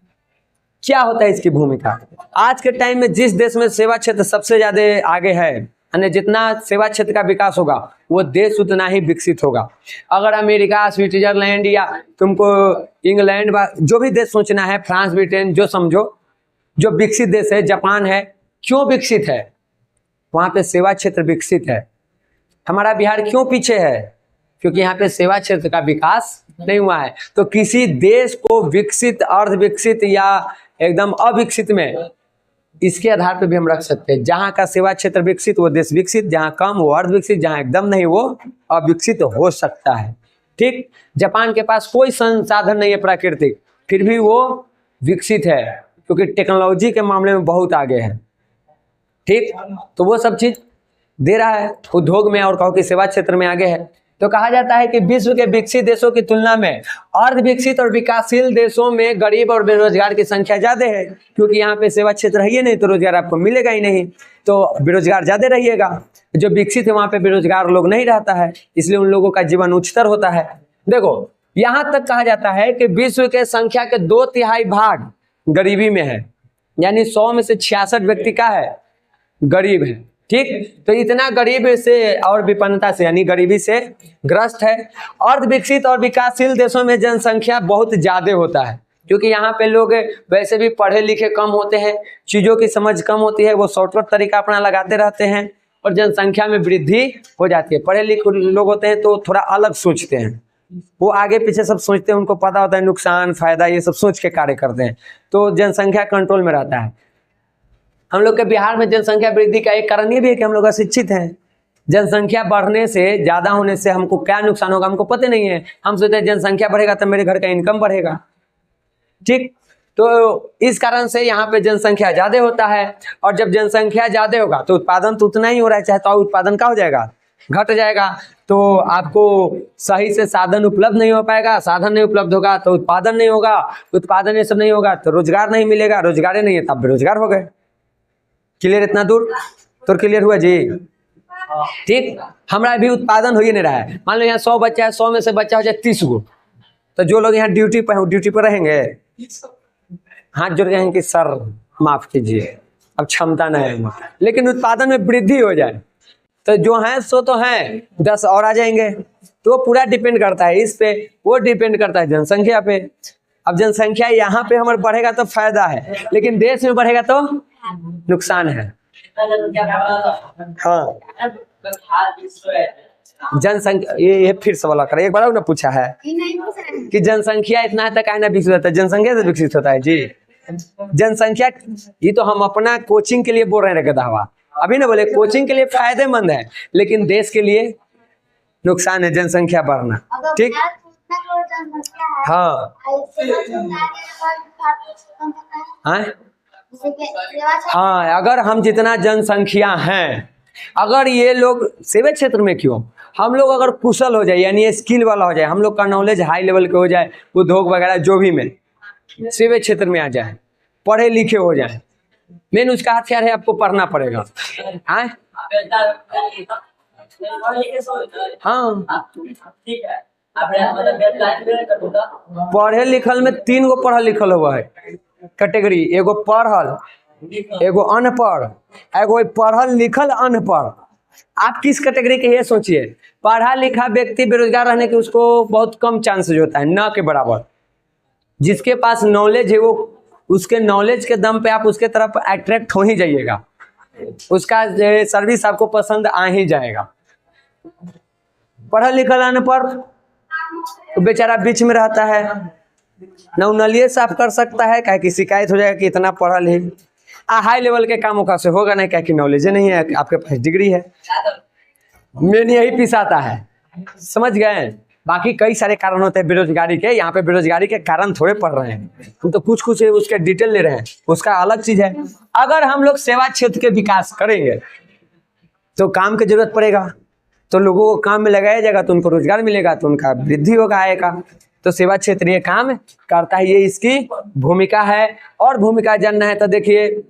क्या होता है इसकी भूमिका। आज के टाइम में जिस देश में सेवा क्षेत्र सबसे ज्यादा आगे है, यानी जितना सेवा क्षेत्र का विकास होगा वो देश उतना ही विकसित होगा। अगर अमेरिका, स्विट्जरलैंड या तुमको इंग्लैंड, जो भी देश सोचना है, फ्रांस, ब्रिटेन, जो समझो, जो विकसित देश है, जापान है, क्यों विकसित है? वहां पे सेवा क्षेत्र विकसित है। हमारा बिहार क्यों पीछे है? क्योंकि यहाँ पे सेवा क्षेत्र का विकास नहीं हुआ है। तो किसी देश को विकसित, अर्ध विकसित या एकदम अविकसित में, इसके आधार पे भी हम रख सकते हैं। जहाँ का सेवा क्षेत्र विकसित वो देश विकसित, जहाँ कम वो अर्ध विकसित, जहाँ एकदम नहीं वो अविकसित हो सकता है। ठीक, जापान के पास कोई संसाधन नहीं है प्राकृतिक, फिर भी वो विकसित है क्योंकि टेक्नोलॉजी के मामले में बहुत आगे है। ठीक, तो वो सब चीज दे रहा है उद्योग में, और कहो कि सेवा क्षेत्र में आगे है। तो कहा जाता है कि विश्व के विकसित देशों की तुलना में अर्ध विकसित और विकासशील देशों में गरीब और बेरोजगार की संख्या ज्यादा है, क्योंकि यहाँ पे सेवा क्षेत्र है ही नहीं, तो रोजगार आपको मिलेगा ही नहीं, तो बेरोजगार ज्यादा रहिएगा। जो विकसित है वहां पे बेरोजगार लोग नहीं रहता है, इसलिए उन लोगों का जीवन उच्चतर होता है। देखो यहाँ तक कहा जाता है कि विश्व के संख्या के 2/3 भाग गरीबी में है, यानी 100 में से 66 व्यक्ति का है, गरीब है। ठीक, तो इतना गरीब से और विपन्नता से, यानी गरीबी से ग्रस्त है। अर्ध विकसित और विकासशील देशों में जनसंख्या बहुत ज्यादा होता है, क्योंकि यहाँ पे लोग वैसे भी पढ़े लिखे कम होते हैं, चीजों की समझ कम होती है, वो शॉर्टकट तरीका अपना लगाते रहते हैं और जनसंख्या में वृद्धि हो जाती है। पढ़े लिखे लोग होते हैं तो थोड़ा अलग सोचते हैं, वो आगे पीछे सब सोचते हैं, उनको पता होता है नुकसान फायदा, ये सब सोच के कार्य करते हैं, तो जनसंख्या कंट्रोल में रहता है। हम लोग के बिहार में जनसंख्या वृद्धि का एक कारण ये भी है कि हम लोग अशिक्षित हैं। जनसंख्या बढ़ने से, ज्यादा होने से हमको क्या नुकसान होगा हमको पता नहीं है। हम सोचते हैं जनसंख्या बढ़ेगा तो मेरे घर का इनकम बढ़ेगा। ठीक, तो इस कारण से यहाँ पे जनसंख्या ज्यादा होता है, और जब जनसंख्या ज्यादा होगा तो उत्पादन तो उतना ही हो रहा है, चाहे तो उत्पादन क्या हो जाएगा? घट जाएगा। तो आपको सही से साधन उपलब्ध नहीं हो पाएगा, साधन नहीं उपलब्ध होगा तो उत्पादन नहीं होगा, उत्पादन ये सब नहीं होगा तो रोजगार नहीं मिलेगा, रोजगार नहीं है तब बेरोजगार हो गए। क्लियर इतना दूर? तो क्लियर हुआ जी? ठीक, हमारा भी उत्पादन हो ही नहीं रहा है। मान लो यहाँ 100 बच्चा है, 100 में से बच्चा हो जाए 30 गो, तो जो लोग यहाँ ड्यूटी पर रहेंगे हाथ जोड़ जाएंगे कि सर माफ कीजिए अब क्षमता नहीं है, लेकिन उत्पादन में वृद्धि हो जाए तो जो है सो तो है, 10 और आ जाएंगे। तो पूरा डिपेंड करता है इस पे, वो डिपेंड करता है जनसंख्या पे। अब जनसंख्या यहाँ पे हमारे बढ़ेगा तो फायदा है, लेकिन देश में बढ़ेगा तो नुकसान है। हाँ, जनसंख्या ये फिर सवाल कर, एक बार ना पूछा है कि जनसंख्या इतना है तक है ना विकसित होता है, जनसंख्या से विकसित होता है जी। जनसंख्या ये तो हम अपना कोचिंग के लिए बोल रहे हैं गधा, अभी ना बोले कोचिंग के लिए फायदेमंद है, लेकिन देश के लिए नुकसान है जनसंख्या बढ़ना। ठीक, हाँ हाँ, अगर हम जितना जनसंख्या हैं, अगर ये लोग सेवा क्षेत्र में क्यों, हम लोग अगर कुशल हो जाए, यानी स्किल वाला हो जाए, हम लोग का नॉलेज हाई लेवल के हो जाए, उद्योग वगैरह जो भी में सेवा क्षेत्र में आ जाए, पढ़े लिखे हो जाए, मेन उसका हथियार है आपको पढ़ना पड़ेगा। हाँ पढ़े लिखल में 3 गो पढ़ल लिखल हुआ है, कैटेगरी, एगो पढ़ल, एगो अनपढ़, एगो पढ़ल लिखल अनपढ़। आप किस कैटेगरी के ये सोचिए। पढ़ा लिखा व्यक्ति बेरोजगार रहने के उसको बहुत कम चांसेस होता है, न के बराबर। जिसके पास नॉलेज है वो उसके नॉलेज के दम पे आप उसके तरफ अट्रैक्ट हो ही जाइएगा, उसका सर्विस आपको पसंद आ ही जाएगा। पढ़ा लिखा अनपढ़ तो बेचारा बीच में रहता है, न नलिए साफ कर सकता है, क्या कि शिकायत हो जाएगा कि इतना पढ़ल है। हाई लेवल के कामों का से होगा नहीं, क्या कि नॉलेज नहीं है, आपके पास डिग्री है, मेन यही पिसाता है। समझ गए। बाकी कई सारे कारण होते हैं बेरोजगारी के, यहाँ पे बेरोजगारी के कारण थोड़े पढ़ रहे हैं, हम तो कुछ कुछ उसके डिटेल ले रहे हैं, उसका अलग चीज है। अगर हम लोग सेवा क्षेत्र के विकास करेंगे तो काम की जरूरत पड़ेगा, तो लोगों को काम में लगाया जाएगा, तो उनको रोजगार मिलेगा, तो उनका वृद्धि होगा, आएगा। तो सेवा क्षेत्र ये काम करता है, ये इसकी भूमिका है। और भूमिका जानना है तो देखिए,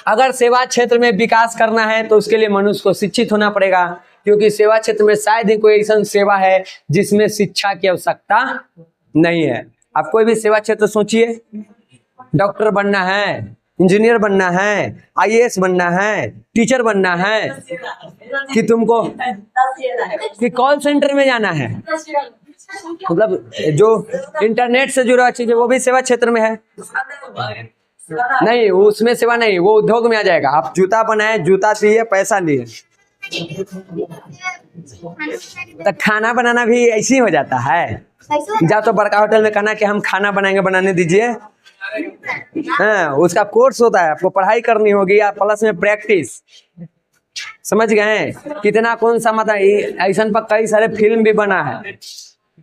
अगर सेवा क्षेत्र में विकास करना है तो उसके लिए मनुष्य को शिक्षित होना पड़ेगा, क्योंकि सेवा क्षेत्र में शायद ही कोई ऐसा सेवा है जिसमें शिक्षा की आवश्यकता नहीं है। आप कोई भी सेवा क्षेत्र सोचिए, डॉक्टर बनना है, इंजीनियर बनना है, आईएएस बनना है, टीचर बनना है, कि तुमको कि कॉल सेंटर में जाना है, मतलब जो इंटरनेट से जुड़ा चीज है वो भी सेवा क्षेत्र में है। नहीं, उसमें सेवा नहीं, वो उद्योग में आ जाएगा। आप जूता बनाए, जूता दिए, पैसा लिए, तो खाना बनाना भी ऐसे ही हो जाता है। जाओ तो बड़का होटल में कहना कि हम खाना बनाएंगे, बनाने दीजिए, हाँ, उसका कोर्स होता है, आपको पढ़ाई करनी होगी या प्लस में प्रैक्टिस। समझ गए। कितना कौन सा मतलब ऐसा पर कई सारे फिल्म भी बना है,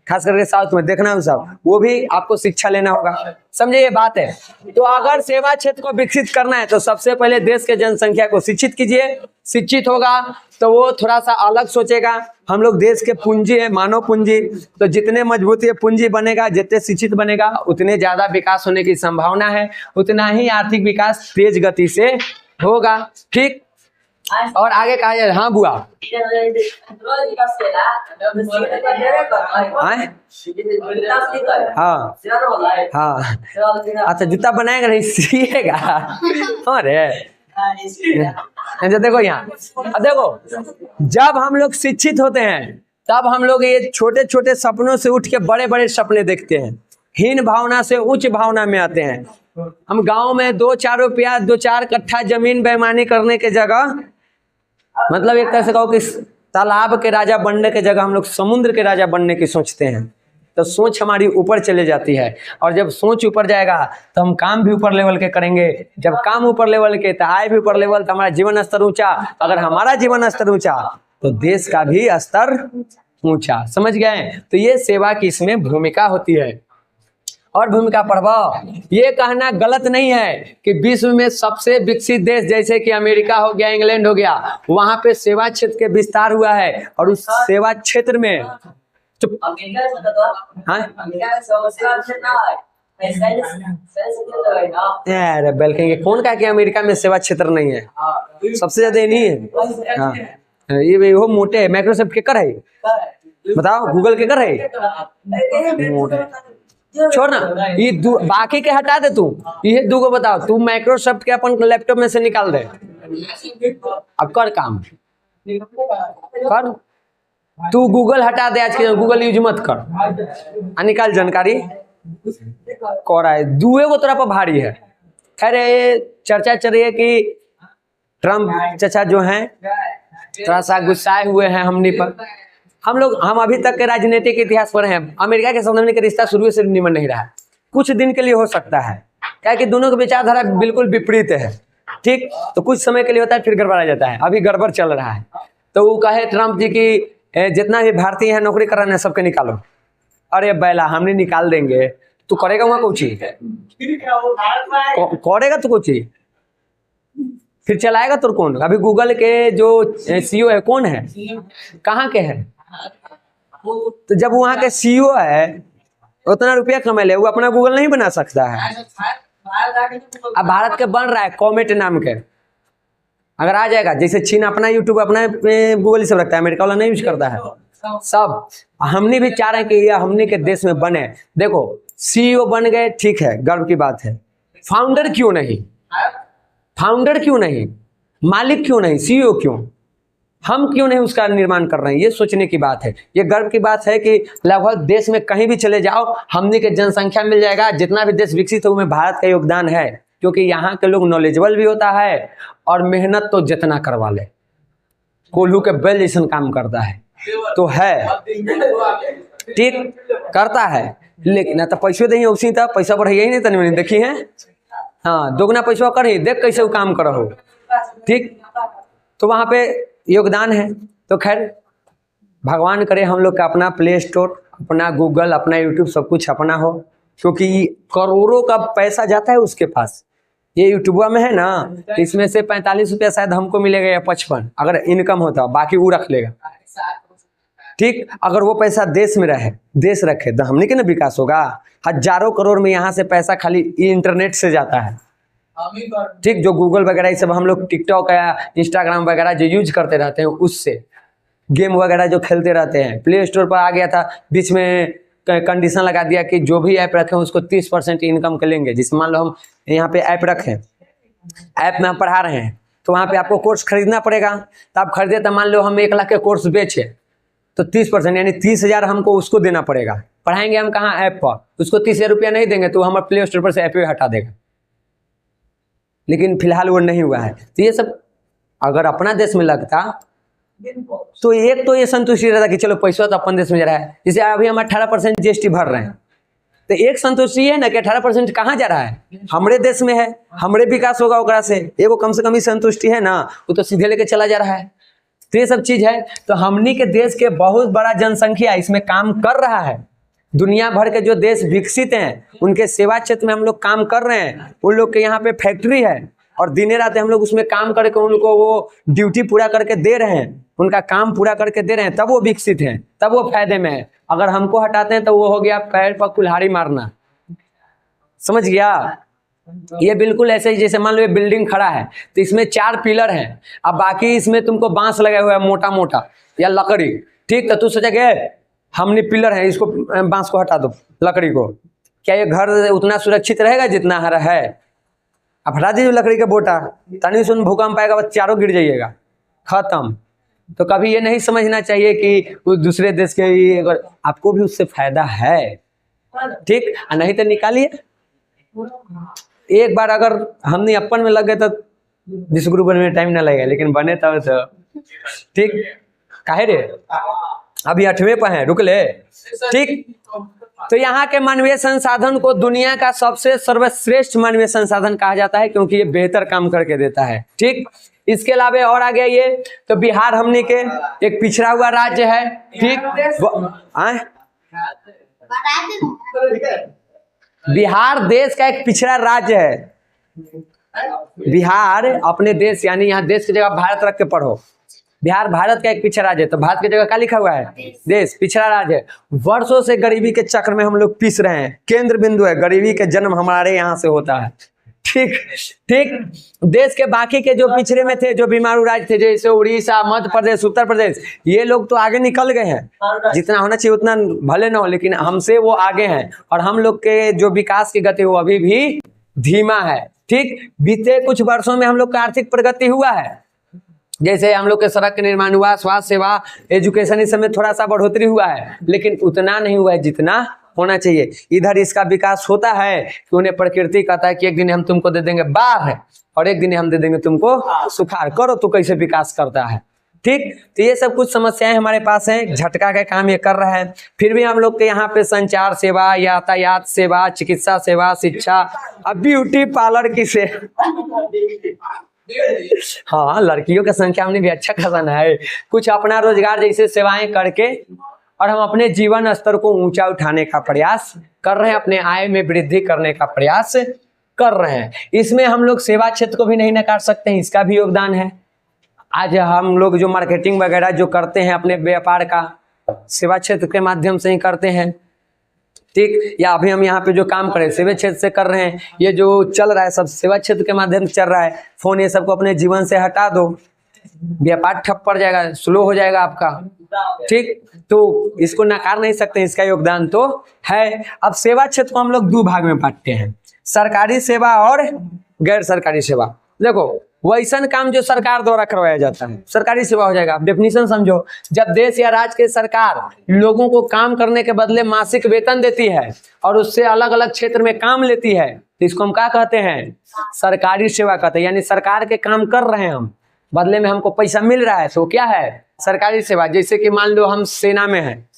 खास करके साउथ में, देखना है सब, वो भी आपको शिक्षा लेना होगा। समझे, ये बात है। तो अगर सेवा क्षेत्र को विकसित करना है तो सबसे पहले देश के जनसंख्या को शिक्षित कीजिए। शिक्षित होगा तो वो थोड़ा सा अलग सोचेगा। हम लोग देश के पूंजी है, मानव पूंजी, तो जितने मजबूत ये पूंजी बनेगा, जितने शिक्षित बनेगा, उतने ज्यादा विकास होने की संभावना है, उतना ही आर्थिक विकास तेज गति से होगा। ठीक। और आगे कहा जाए, हाँ बुआ, हाँ हाँ, अच्छा जूता बनाएगा नहीं सिएगा। अरे देखो यहाँ, देखो जब हम लोग शिक्षित होते हैं तब हम लोग ये छोटे छोटे सपनों से उठ के बड़े बड़े सपने देखते हैं, हीन भावना से उच्च भावना में आते हैं। हम गांव में 2-4 रुपया, 2-4 कट्ठा जमीन बेईमानी करने के जगह, मतलब एक तरह से कहो कि तालाब के राजा बनने के जगह हम लोग समुद्र के राजा बनने की सोचते हैं। तो सोच हमारी ऊपर चले जाती है, और जब सोच ऊपर जाएगा तो हम काम भी ऊपर लेवल के करेंगे। जब काम ऊपर लेवल के तो आय भी ऊपर लेवल, तो हमारा जीवन स्तर ऊंचा। अगर हमारा जीवन स्तर ऊंचा तो देश का भी स्तर ऊंचा। समझ गए। तो ये सेवा की इसमें भूमिका होती है। और भूमिका प्रभाव, ये कहना गलत नहीं है कि विश्व में सबसे विकसित देश जैसे कि अमेरिका हो गया, इंग्लैंड हो गया, वहां पे सेवा क्षेत्र के विस्तार हुआ है, और उस सेवा क्षेत्र में यार बल्कि कौन कहा कि अमेरिका में सेवा क्षेत्र नहीं है, सबसे ज्यादा नहीं है। हाँ, ये वो मोटे है, माइक्रोसॉफ्ट के कर है, बताओ गूगल के कर है, मोटे। छोड़ ना, ये बाकी के हटा दे, तू ये दूगो बताओ, तू माइक्रोसॉफ्ट के अपन लैपटॉप में से निकाल दे, अब कर काम कर। तू गूगल हटा दे, आज के गूगल यूज मत कर, निकाल जानकारी कर रहा है। दुए को तरह पर भारी है। खैर ये चर्चा चल रही है कि ट्रम्प चचा जो हैं थोड़ा सा गुस्साए हुए हैं हमनी पर। हम अभी तक के राजनीतिक इतिहास पर हैं, अमेरिका के साथ का रिश्ता शुरू से निमन नहीं रहा। कुछ दिन के लिए हो सकता है, क्या कि दोनों की विचारधारा बिल्कुल विपरीत है। ठीक, तो कुछ समय के लिए होता है, फिर गड़बड़ा जाता है। अभी गड़बड़ चल रहा है, तो वो कहे ट्रम्प जी की जितना भी भारतीय है नौकरी कराने सबके निकालो। अरे बैला, हमने निकाल देंगे, तू करेगा वहां कुछ करेगा, तू कुछ फिर चलाएगा तो कौन? अभी गूगल के जो सीईओ है कौन है, कहाँ के है? तो जब वहां के सीईओ है, उतना रुपया कमा ले, वो अपना गूगल नहीं बना सकता है। अब भारत के बन रहा है कॉमेट नाम के, अगर आ जाएगा, जैसे चीन अपना यूट्यूब अपना गूगल ही सब रखता है, अमेरिका वाला नहीं यूज करता है सब। हमने भी चाह रहे हैं कि यह हमने के देश में बने। देखो सीईओ बन गए, ठीक है, गर्व की बात है, फाउंडर क्यों नहीं, फाउंडर क्यों नहीं, मालिक क्यों नहीं, सीईओ क्यों, हम क्यों नहीं उसका निर्माण कर रहे हैं? ये सोचने की बात है। ये गर्व की बात है कि लगभग देश में कहीं भी चले जाओ हमने के जनसंख्या मिल जाएगा, जितना भी देश विकसित हो में भारत का योगदान है, क्योंकि यहाँ के लोग नॉलेजेबल भी होता है और मेहनत तो जितना करवा ले, कोल्हू के बैल जैसा काम करता है तो है, ठीक करता है, लेकिन तो पैसे देंगे उसी तक पैसा बढ़ाइए ही नहीं तनी मैंने देखी है, हाँ दोगुना पैसा कर देख कैसे वो काम करो हो, ठीक। तो वहाँ पे योगदान है। तो खैर भगवान करे हम लोग का अपना प्ले स्टोर, अपना गूगल, अपना यूट्यूब सब कुछ अपना हो, क्योंकि करोड़ों का पैसा जाता है उसके पास। ये यूट्यूब में है ना, इसमें से 45 रुपया शायद हमको मिलेगा या 55 अगर इनकम होता, बाकी वो रख लेगा, ठीक। अगर वो पैसा देश में रहे, देश रखे तो हमने के ना विकास होगा। हजारों करोड़ में यहाँ से पैसा खाली इंटरनेट से जाता है, ठीक। जो गूगल वगैरह ये सब हम लोग टिकटॉक या इंस्टाग्राम वगैरह जो यूज करते रहते हैं, उससे गेम वगैरह जो खेलते रहते हैं, प्ले स्टोर पर आ गया था बीच में कंडीशन लगा दिया कि जो भी ऐप रखें उसको 30% इनकम के लेंगे। जिस मान लो हम यहाँ पे ऐप रखें, ऐप में हम पढ़ा रहे हैं तो वहाँ पे आपको कोर्स खरीदना पड़ेगा, तो आप खरीदे तो मान लो हम 1 लाख के कोर्स बेचे तो 30% यानी 30,000 हमको उसको देना पड़ेगा। पढ़ाएंगे हम कहाँ, ऐप पर, उसको 30,000 रुपया नहीं देंगे तो हमारे प्ले स्टोर पर से ऐप ही हटा देगा, लेकिन फिलहाल वो नहीं हुआ है। तो ये सब अगर अपना देश में लगता तो एक तो ये संतुष्टि रहता कि चलो पैसा तो अपन देश में जा रहा है। जैसे अभी हम 18% जीएसटी भर रहे हैं, तो एक संतुष्टि है ना कि 18% कहाँ जा रहा है, हमारे देश में है, हमारे विकास होगा ओकरा से, एगो कम से कम ही संतुष्टि है ना, वो तो सीधे लेके चला जा रहा है। तो ये सब चीज है। तो हमनी के देश के बहुत बड़ा जनसंख्या इसमें काम कर रहा है। दुनिया भर के जो देश विकसित हैं उनके सेवा क्षेत्र में हम लोग काम कर रहे हैं, उन लोग के यहाँ पे फैक्ट्री है और दिन रात हम लोग उसमें काम करके उनको वो ड्यूटी पूरा करके दे रहे हैं, उनका काम पूरा करके दे रहे हैं, तब वो विकसित हैं, तब वो फायदे में है। अगर हमको हटाते हैं तो वो हो गया पैर पर कुल्हाड़ी मारना, समझ गया। ये बिल्कुल ऐसे ही जैसे मान लो ये बिल्डिंग खड़ा है तो इसमें 4 पिलर हैं, अब बाकी इसमें तुमको बांस लगा हुआ है मोटा मोटा या लकड़ी, ठीक। तो तू सोचेगे हमने पिलर है, इसको बांस को हटा दो, लकड़ी को, क्या ये घर उतना सुरक्षित रहेगा जितना है? अब हटा दीजिए लकड़ी का बोटा, तनी सुन भूकंप आएगा बस चारों गिर जाइएगा, खत्म। तो कभी ये नहीं समझना चाहिए कि वो दूसरे देश के अगर आपको भी उससे फायदा है, ठीक, नहीं तो निकालिए। एक बार अगर हमने अपन में लग गए तो विश्व गुरु बनने में टाइम ना लगेगा, लेकिन बने तब तो ठीक। काहे रे अभी 8वें पर है, रुक ले, ठीक। तो यहाँ के मानवीय संसाधन को दुनिया का सबसे सर्वश्रेष्ठ मानवीय संसाधन कहा जाता है, क्योंकि ये बेहतर काम करके देता है, ठीक। इसके अलावा और आ गया ये, तो बिहार हमने के एक पिछड़ा हुआ राज्य है, ठीक। बिहार देश का एक पिछड़ा राज्य है। बिहार अपने देश यानी यहाँ देश की जगह भारत रख के पढ़ो, बिहार भारत का एक पिछड़ा राज्य है। तो भारत की जगह क्या लिखा हुआ है, देश, पिछड़ा राज्य है। वर्षों से गरीबी के चक्र में हम लोग पीस रहे हैं, केंद्र बिंदु है, गरीबी के जन्म हमारे यहाँ से होता है, ठीक ठीक। देश के बाकी के जो पिछड़े में थे, जो बीमारू राज्य थे, जैसे उड़ीसा, मध्य प्रदेश, उत्तर प्रदेश, ये लोग तो आगे निकल गए हैं, जितना होना चाहिए उतना भले ना हो, लेकिन हमसे वो आगे हैं। और हम लोग के जो विकास की गति वो अभी भी धीमा है, ठीक। बीते कुछ वर्षों में हम लोग का आर्थिक प्रगति हुआ है, जैसे हम लोग के सड़क का निर्माण हुआ, स्वास्थ्य सेवा, एजुकेशन, इस समय थोड़ा सा बढ़ोतरी हुआ है, लेकिन उतना नहीं हुआ है जितना होना चाहिए। इधर इसका विकास होता है कि उन्हें प्रकृति कहता है कि एक दिन हम तुमको दे देंगे बाढ़ और एक दिन हम दे देंगे तुमको सुखाड़, करो तो कैसे विकास करता है, ठीक। तो ये सब कुछ समस्याएं हमारे पास हैं, झटका का काम ये कर रहा है। फिर भी हम लोग के यहाँ पे संचार सेवा, यातायात सेवा, चिकित्सा सेवा, शिक्षा, अब ब्यूटी पार्लर की से हाँ, लड़कियों की संख्या हमने भी अच्छा खासा है। कुछ अपना रोजगार जैसे सेवाएं करके और हम अपने जीवन स्तर को ऊंचा उठाने का प्रयास कर रहे हैं, अपने आय में वृद्धि करने का प्रयास कर रहे हैं। इसमें हम लोग सेवा क्षेत्र को भी नहीं नकार सकते हैं, इसका भी योगदान है। आज हम लोग जो मार्केटिंग वगैरह जो करते हैं अपने व्यापार का, सेवा क्षेत्र के माध्यम से ही करते हैं, ठीक। या अभी हम यहाँ पे जो काम करें सेवा क्षेत्र से कर रहे हैं, ये जो चल रहा है सब सेवा क्षेत्र के माध्यम से चल रहा है। फोन ये सबको अपने जीवन से हटा दो, व्यापार ठप पड़ जाएगा, स्लो हो जाएगा आपका, ठीक। तो इसको नकार नहीं सकते, इसका योगदान तो है। अब सेवा क्षेत्र को हम लोग 2 भाग में बांटते हैं। सरकारी सेवा और गैर सरकारी सेवा। देखो वैसन काम जो सरकार द्वारा करवाया जाता है सरकारी सेवा हो जाएगा। आप डेफिनेशन समझो, जब देश या राज्य की सरकार लोगों को काम करने के बदले मासिक वेतन देती है और उससे अलग अलग क्षेत्र में काम लेती है तो इसको हम क्या कहते हैं? सरकारी सेवा कहते हैं। यानी सरकार के काम कर रहे हैं हम, बदले में हमको पैसा मिल रहा है, तो क्या है? सरकारी सेवा। जैसे कि मान लो हम सेना में हैं,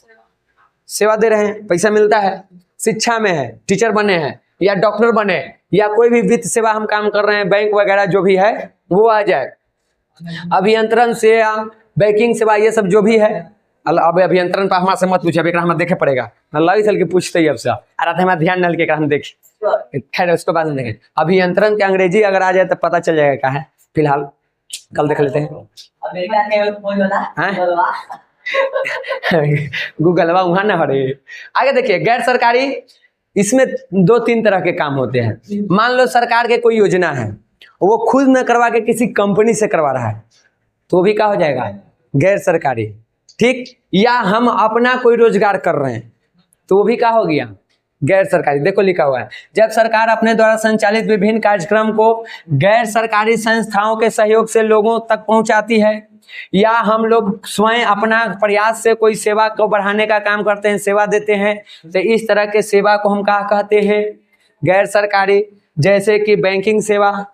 सेवा दे रहे हैं, पैसा मिलता है। शिक्षा में है, टीचर बने हैं या डॉक्टर बने, या कोई भी वित्त सेवा हम काम कर रहे हैं, बैंक वगैरह जो भी है वो आ जाए। अभियंत्रण से या बैंकिंग सेवा, ये सब जो भी है। अब अभियंत्रण पर हमारे से मत पूछे, अभी हमें देखे पड़ेगा, लगी चल के पूछते ही अब से हमारा ध्यान डाल के हम देखे, खैर उसको बाद में देखें। अभियंत्रण के अंग्रेजी अगर आ जाए तो पता चल जाएगा क्या है, फिलहाल कल देख लेते हैं। गूगलवा वहां ना हरे। आगे देखिए, गैर सरकारी, इसमें 2-3 तरह के काम होते हैं। मान लो सरकार के कोई योजना है, वो खुद न करवा के किसी कंपनी से करवा रहा है, तो भी क्या हो जाएगा? गैर सरकारी। ठीक, या हम अपना कोई रोजगार कर रहे हैं तो वो भी क्या हो गया? गैर सरकारी। देखो लिखा हुआ है, जब सरकार अपने द्वारा संचालित विभिन्न कार्यक्रम को गैर सरकारी संस्थाओं के सहयोग से लोगों तक पहुंचाती है, या हम लोग स्वयं अपना प्रयास से कोई सेवा को बढ़ाने का काम करते हैं, सेवा देते हैं, तो इस तरह के सेवा को हम क्या कहते हैं? गैर सरकारी। जैसे कि बैंकिंग सेवा,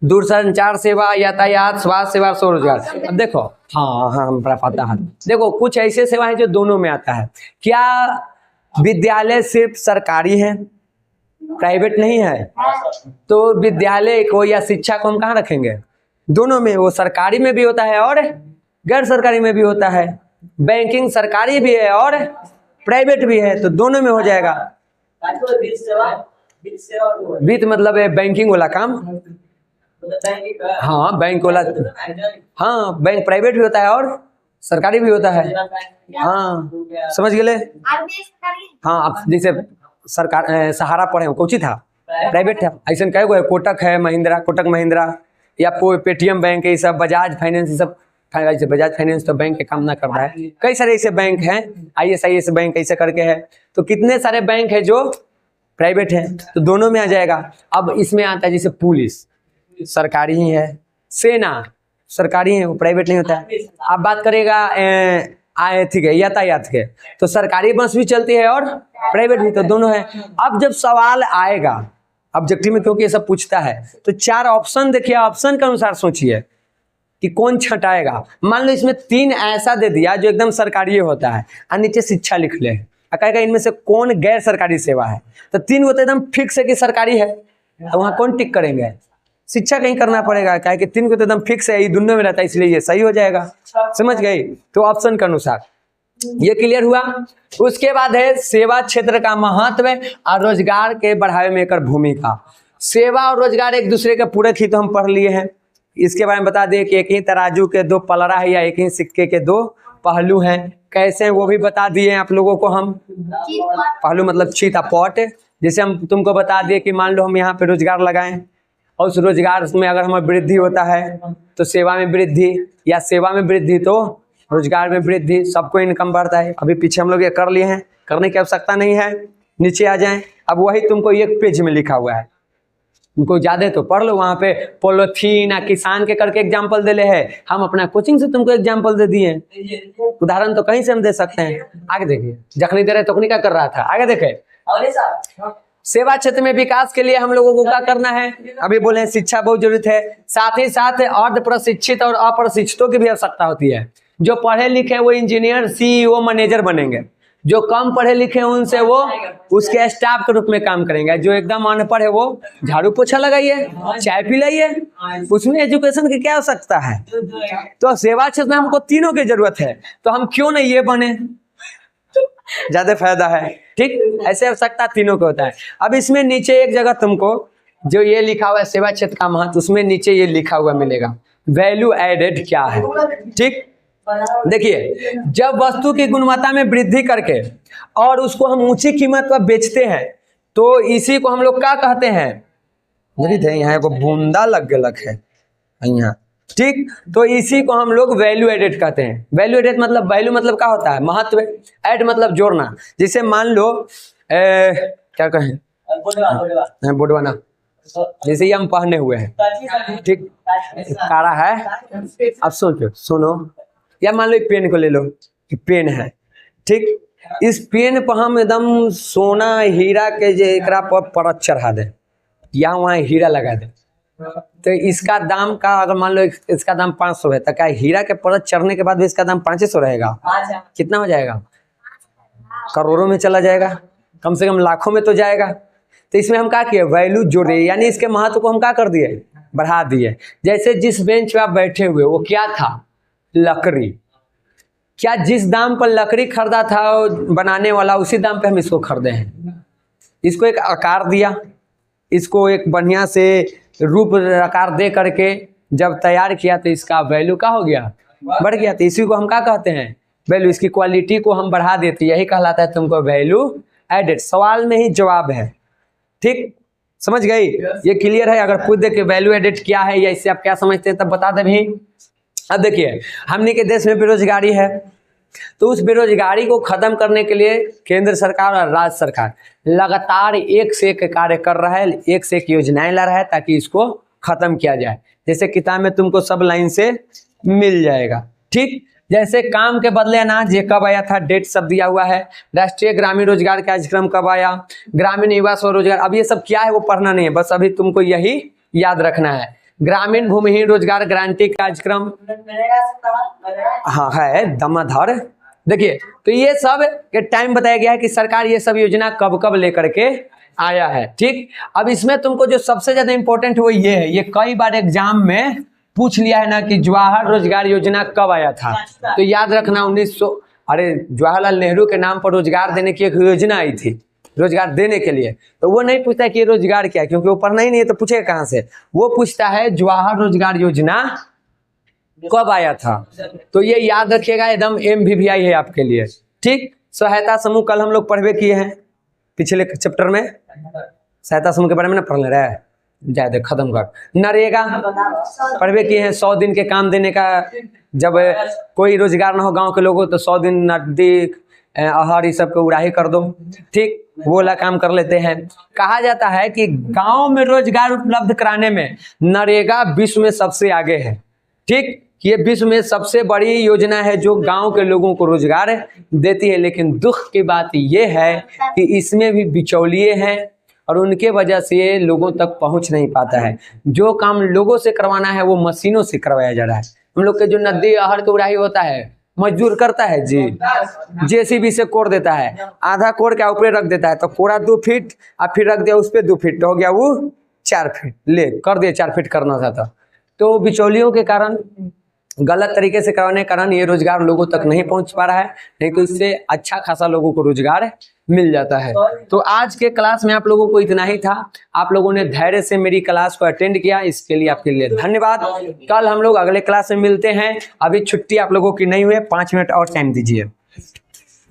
दूरसंचार सेवा, यातायात, स्वास्थ्य सेवा, स्वरोजगार। अब देखो, हाँ हमरा पता है। देखो कुछ ऐसे सेवा है जो दोनों में आता है। क्या विद्यालय सिर्फ सरकारी है, प्राइवेट नहीं है? तो विद्यालय को या शिक्षा को हम कहाँ रखेंगे? दोनों में। वो सरकारी में भी होता है और गैर सरकारी में भी होता है। बैंकिंग सरकारी भी है और प्राइवेट भी है, तो दोनों में हो जाएगा। वित्त मतलब है बैंकिंग वाला काम। हाँ बैंक वाला, हाँ बैंक प्राइवेट भी होता है और सरकारी भी होता है। हाँ समझ गए। हाँ अब जैसे सरकार सहारा पढ़े, कोची था प्राइवेट था, ऐसा कई गो है, कोटक है, महिंद्रा, कोटक महिंद्रा, या पेटीएम बैंक है, ये सब बजाज फाइनेंस, ये सब। बजाज फाइनेंस तो बैंक के काम ना कर रहा है। कई सारे ऐसे बैंक हैं, ISIS बैंक ऐसे करके है। तो कितने सारे बैंक है जो प्राइवेट है, तो दोनों में आ जाएगा। अब इसमें आता है जैसे पुलिस सरकारी ही है, सेना सरकारी है, वो प्राइवेट नहीं होता है। आप बात करेगा ठीक है यातायात के, तो सरकारी बस भी चलती है और प्राइवेट भी, तो दोनों है। अब जब सवाल आएगा ऑब्जेक्टिव में, क्योंकि ये सब पूछता है, तो 4 ऑप्शन देखिए, ऑप्शन के अनुसार सोचिए कि कौन छटाएगा। मान लो इसमें 3 ऐसा दे दिया जो एकदम सरकारी होता है, और नीचे शिक्षा लिख ले, कहेगा इनमें से कौन गैर सरकारी सेवा है, तो 3 वो तो एकदम फिक्स है कि सरकारी है, तो वहां कौन टिक करेंगे? शिक्षा कहीं करना पड़ेगा, क्या कि 3 को तो एकदम फिक्स है, ये दोनों में रहता है, इसलिए ये सही हो जाएगा। समझ गई? तो ऑप्शन के अनुसार ये क्लियर हुआ। उसके बाद है सेवा क्षेत्र का महत्व और रोजगार के बढ़ावे में एकर भूमिका। सेवा और रोजगार एक दूसरे के पूरक ही तो हम पढ़ लिए हैं। इसके बारे में बता दें कि एक ही तराजू के 2 पलड़ा है, या एक ही सिक्के के 2 पहलू हैं। कैसे वो भी बता दिए आप लोगों को हम। पहलू मतलब चीता पॉट। जैसे हम तुमको बता दिए कि मान लो हम यहाँ पे रोजगार लगाएं और उस रोजगार में अगर हमें वृद्धि होता है तो सेवा में वृद्धि, या सेवा में वृद्धि तो रोजगार में वृद्धि, सबको इनकम बढ़ता है। अभी पीछे हम लोग ये कर लिए हैं, करने की आवश्यकता नहीं है, नीचे आ जाएं। अब वही तुमको एक पेज में लिखा हुआ है, तुमको ज्यादा तो पढ़ लो, वहाँ पे पॉलीथीन या किसान के करके एग्जाम्पल दे ले है। हम अपना कोचिंग से तुमको एग्जाम्पल दे दिए, उदाहरण तो कहीं से हम दे सकते हैं। आगे देखिए, जखनी दे रहे तखनी क्या कर रहा था, आगे देखे। सेवा क्षेत्र में विकास के लिए हम लोगों को क्या करना है? अभी बोले शिक्षा बहुत जरूरत है, साथ ही साथ अर्ध प्रशिक्षित और अप्रशिक्षितों की भी आवश्यकता होती है। जो पढ़े लिखे वो इंजीनियर, CEO, मैनेजर बनेंगे। जो कम पढ़े लिखे हैं उनसे वो उसके स्टाफ के रूप में काम करेंगे। जो एकदम अनपढ़ है वो झाड़ू पोछा लगाइए, चाय पिलाइए, उसमें एजुकेशन की क्या आवश्यकता है? तो सेवा क्षेत्र में हमको तीनों की जरूरत है, तो हम क्यों नहीं ये बने, ज्यादा फायदा है। ठीक, ऐसे आवश्यकता तीनों को होता है। अब इसमें नीचे एक जगह तुमको जो ये लिखा हुआ है सेवा क्षेत्र का महत्व, उसमें नीचे ये लिखा हुआ मिलेगा वैल्यू एडेड क्या है। ठीक, देखिए, जब वस्तु की गुणवत्ता में वृद्धि करके और उसको हम ऊंची कीमत पर बेचते हैं तो इसी को हम लोग क्या कहते हैं? यहाँ एगो बूंदा लग गलक है यहाँ। ठीक, तो इसी को हम लोग वैल्यू एडेड कहते हैं। वैल्यू एडेड मतलब, वैल्यू मतलब क्या होता है? महत्व। ऐड मतलब जोड़ना। जैसे मान लो क्या कहें, बुडवाना, जैसे ही हम पहने हुए हैं, ठीक, कारा है। अब सुनो, या मान लो पेन को ले लो, पेन है, ठीक, इस पेन पर हम एकदम सोना हीरा के जे एकरा पर परत चढ़ा दे, यहाँ वहाँ हीरा लगा दे, तो इसका दाम का अगर मान लो इसका दाम 500 है, तो क्या हीरा के परत चढ़ने के बाद भी इसका दाम 500 रहेगा? कितना हो जाएगा? करोड़ों में चला जाएगा, कम से कम लाखों में तो जाएगा। तो इसमें हम क्या किए? वैल्यू जोड़े, यानी इसके महत्व को हम क्या कर दिए? बढ़ा दिए। जैसे जिस बेंच पे आप बैठे हुए वो क्या था? लकड़ी। क्या जिस दाम पर लकड़ी खरीदा था बनाने वाला, उसी दाम पे हम इसको खरीदे हैं। इसको एक आकार दिया, इसको एक बढ़िया से रूप आकार दे करके जब तैयार किया तो इसका वैल्यू क्या हो गया? बढ़ गया। तो इसी को हम क्या कहते हैं? वैल्यू। इसकी क्वालिटी को हम बढ़ा देते, यही कहलाता है तुमको वैल्यू एडेड। सवाल में ही जवाब है, ठीक, समझ गई? ये क्लियर है? अगर पूछ दे कि वैल्यू एडेड क्या है या इससे आप क्या समझते हैं तब बता दे भी। अब देखिए, हमने के देश में बेरोजगारी है, तो उस बेरोजगारी को खत्म करने के लिए केंद्र सरकार और राज्य सरकार लगातार एक से एक कार्य कर रहा है, एक से एक योजनाएं ला रहा है ताकि इसको खत्म किया जाए। जैसे किताब में तुमको सब लाइन से मिल जाएगा, ठीक। जैसे काम के बदले अनाज, ये कब आया था? डेट सब दिया हुआ है। राष्ट्रीय ग्रामीण रोजगार कार्यक्रम कब आया? ग्रामीण युवा स्वरोजगार। अब ये सब क्या है वो पढ़ना नहीं है, बस अभी तुमको यही याद रखना है। ग्रामीण भूमिहीन रोजगार गारंटी कार्यक्रम, हाँ है, दमाधर। देखिए, तो ये सब के टाइम बताया गया है कि सरकार ये सब योजना कब कब लेकर के आया है, ठीक। अब इसमें तुमको जो सबसे ज्यादा इंपॉर्टेंट वो ये है, ये कई बार एग्जाम में पूछ लिया है ना कि जवाहर रोजगार योजना कब आया था, तो याद रखना 1900, अरे जवाहरलाल नेहरू के नाम पर रोजगार देने की एक योजना आई थी, रोजगार देने के लिए। तो वो नहीं पूछता कि ये रोजगार क्या है, क्योंकि वो पढ़ना ही नहीं है तो पूछेगा कहाँ से। वो पूछता है जवाहर रोजगार योजना कब आया था। तो ये याद रखिएगा, एकदम MVVI है आपके लिए, ठीक। सहायता समूह कल हम लोग पढ़वे किए हैं पिछले चैप्टर में, सहायता समूह के बारे में ना पढ़ ले रहा है, जाए खत्म कर। नरेगा पढ़वे किए हैं, 100 दिन के काम देने का, जब कोई रोजगार ना हो गांव के लोगों तो 100 दिन नजदीक आहार ये सब को उड़ाही कर दो, ठीक, वो वाला काम कर लेते हैं। कहा जाता है कि गांव में रोजगार उपलब्ध कराने में नरेगा विश्व में सबसे आगे है, ठीक। ये विश्व में सबसे बड़ी योजना है जो गांव के लोगों को रोजगार देती है। लेकिन दुख की बात ये है कि इसमें भी बिचौलिए हैं और उनके वजह से ये लोगों तक पहुंच नहीं पाता है। जो काम लोगों से करवाना है वो मशीनों से करवाया जा रहा है। हम लोग के जो नदी आहर के उड़ाही होता है, मजदूर करता है जी, JCB से कोड़ देता है, आधा कोड़ के ऊपर रख देता है, तो कोड़ा 2 फीट और फिर रख दिया उस पर 2 फीट, हो गया वो 4 फीट, ले कर दिया 4 फीट करना था। तो बिचौलियों के कारण, गलत तरीके से करवाने के कारण ये रोजगार लोगों तक नहीं पहुंच पा रहा है, नहीं तो इससे अच्छा खासा लोगों को रोजगार मिल जाता है। तो आज के क्लास में आप लोगों को इतना ही था। आप लोगों ने धैर्य से मेरी क्लास को अटेंड किया, इसके लिए आपके लिए धन्यवाद। कल हम लोग अगले क्लास में मिलते हैं। अभी छुट्टी आप लोगों की नहीं हुई, 5 मिनट और टाइम दीजिए।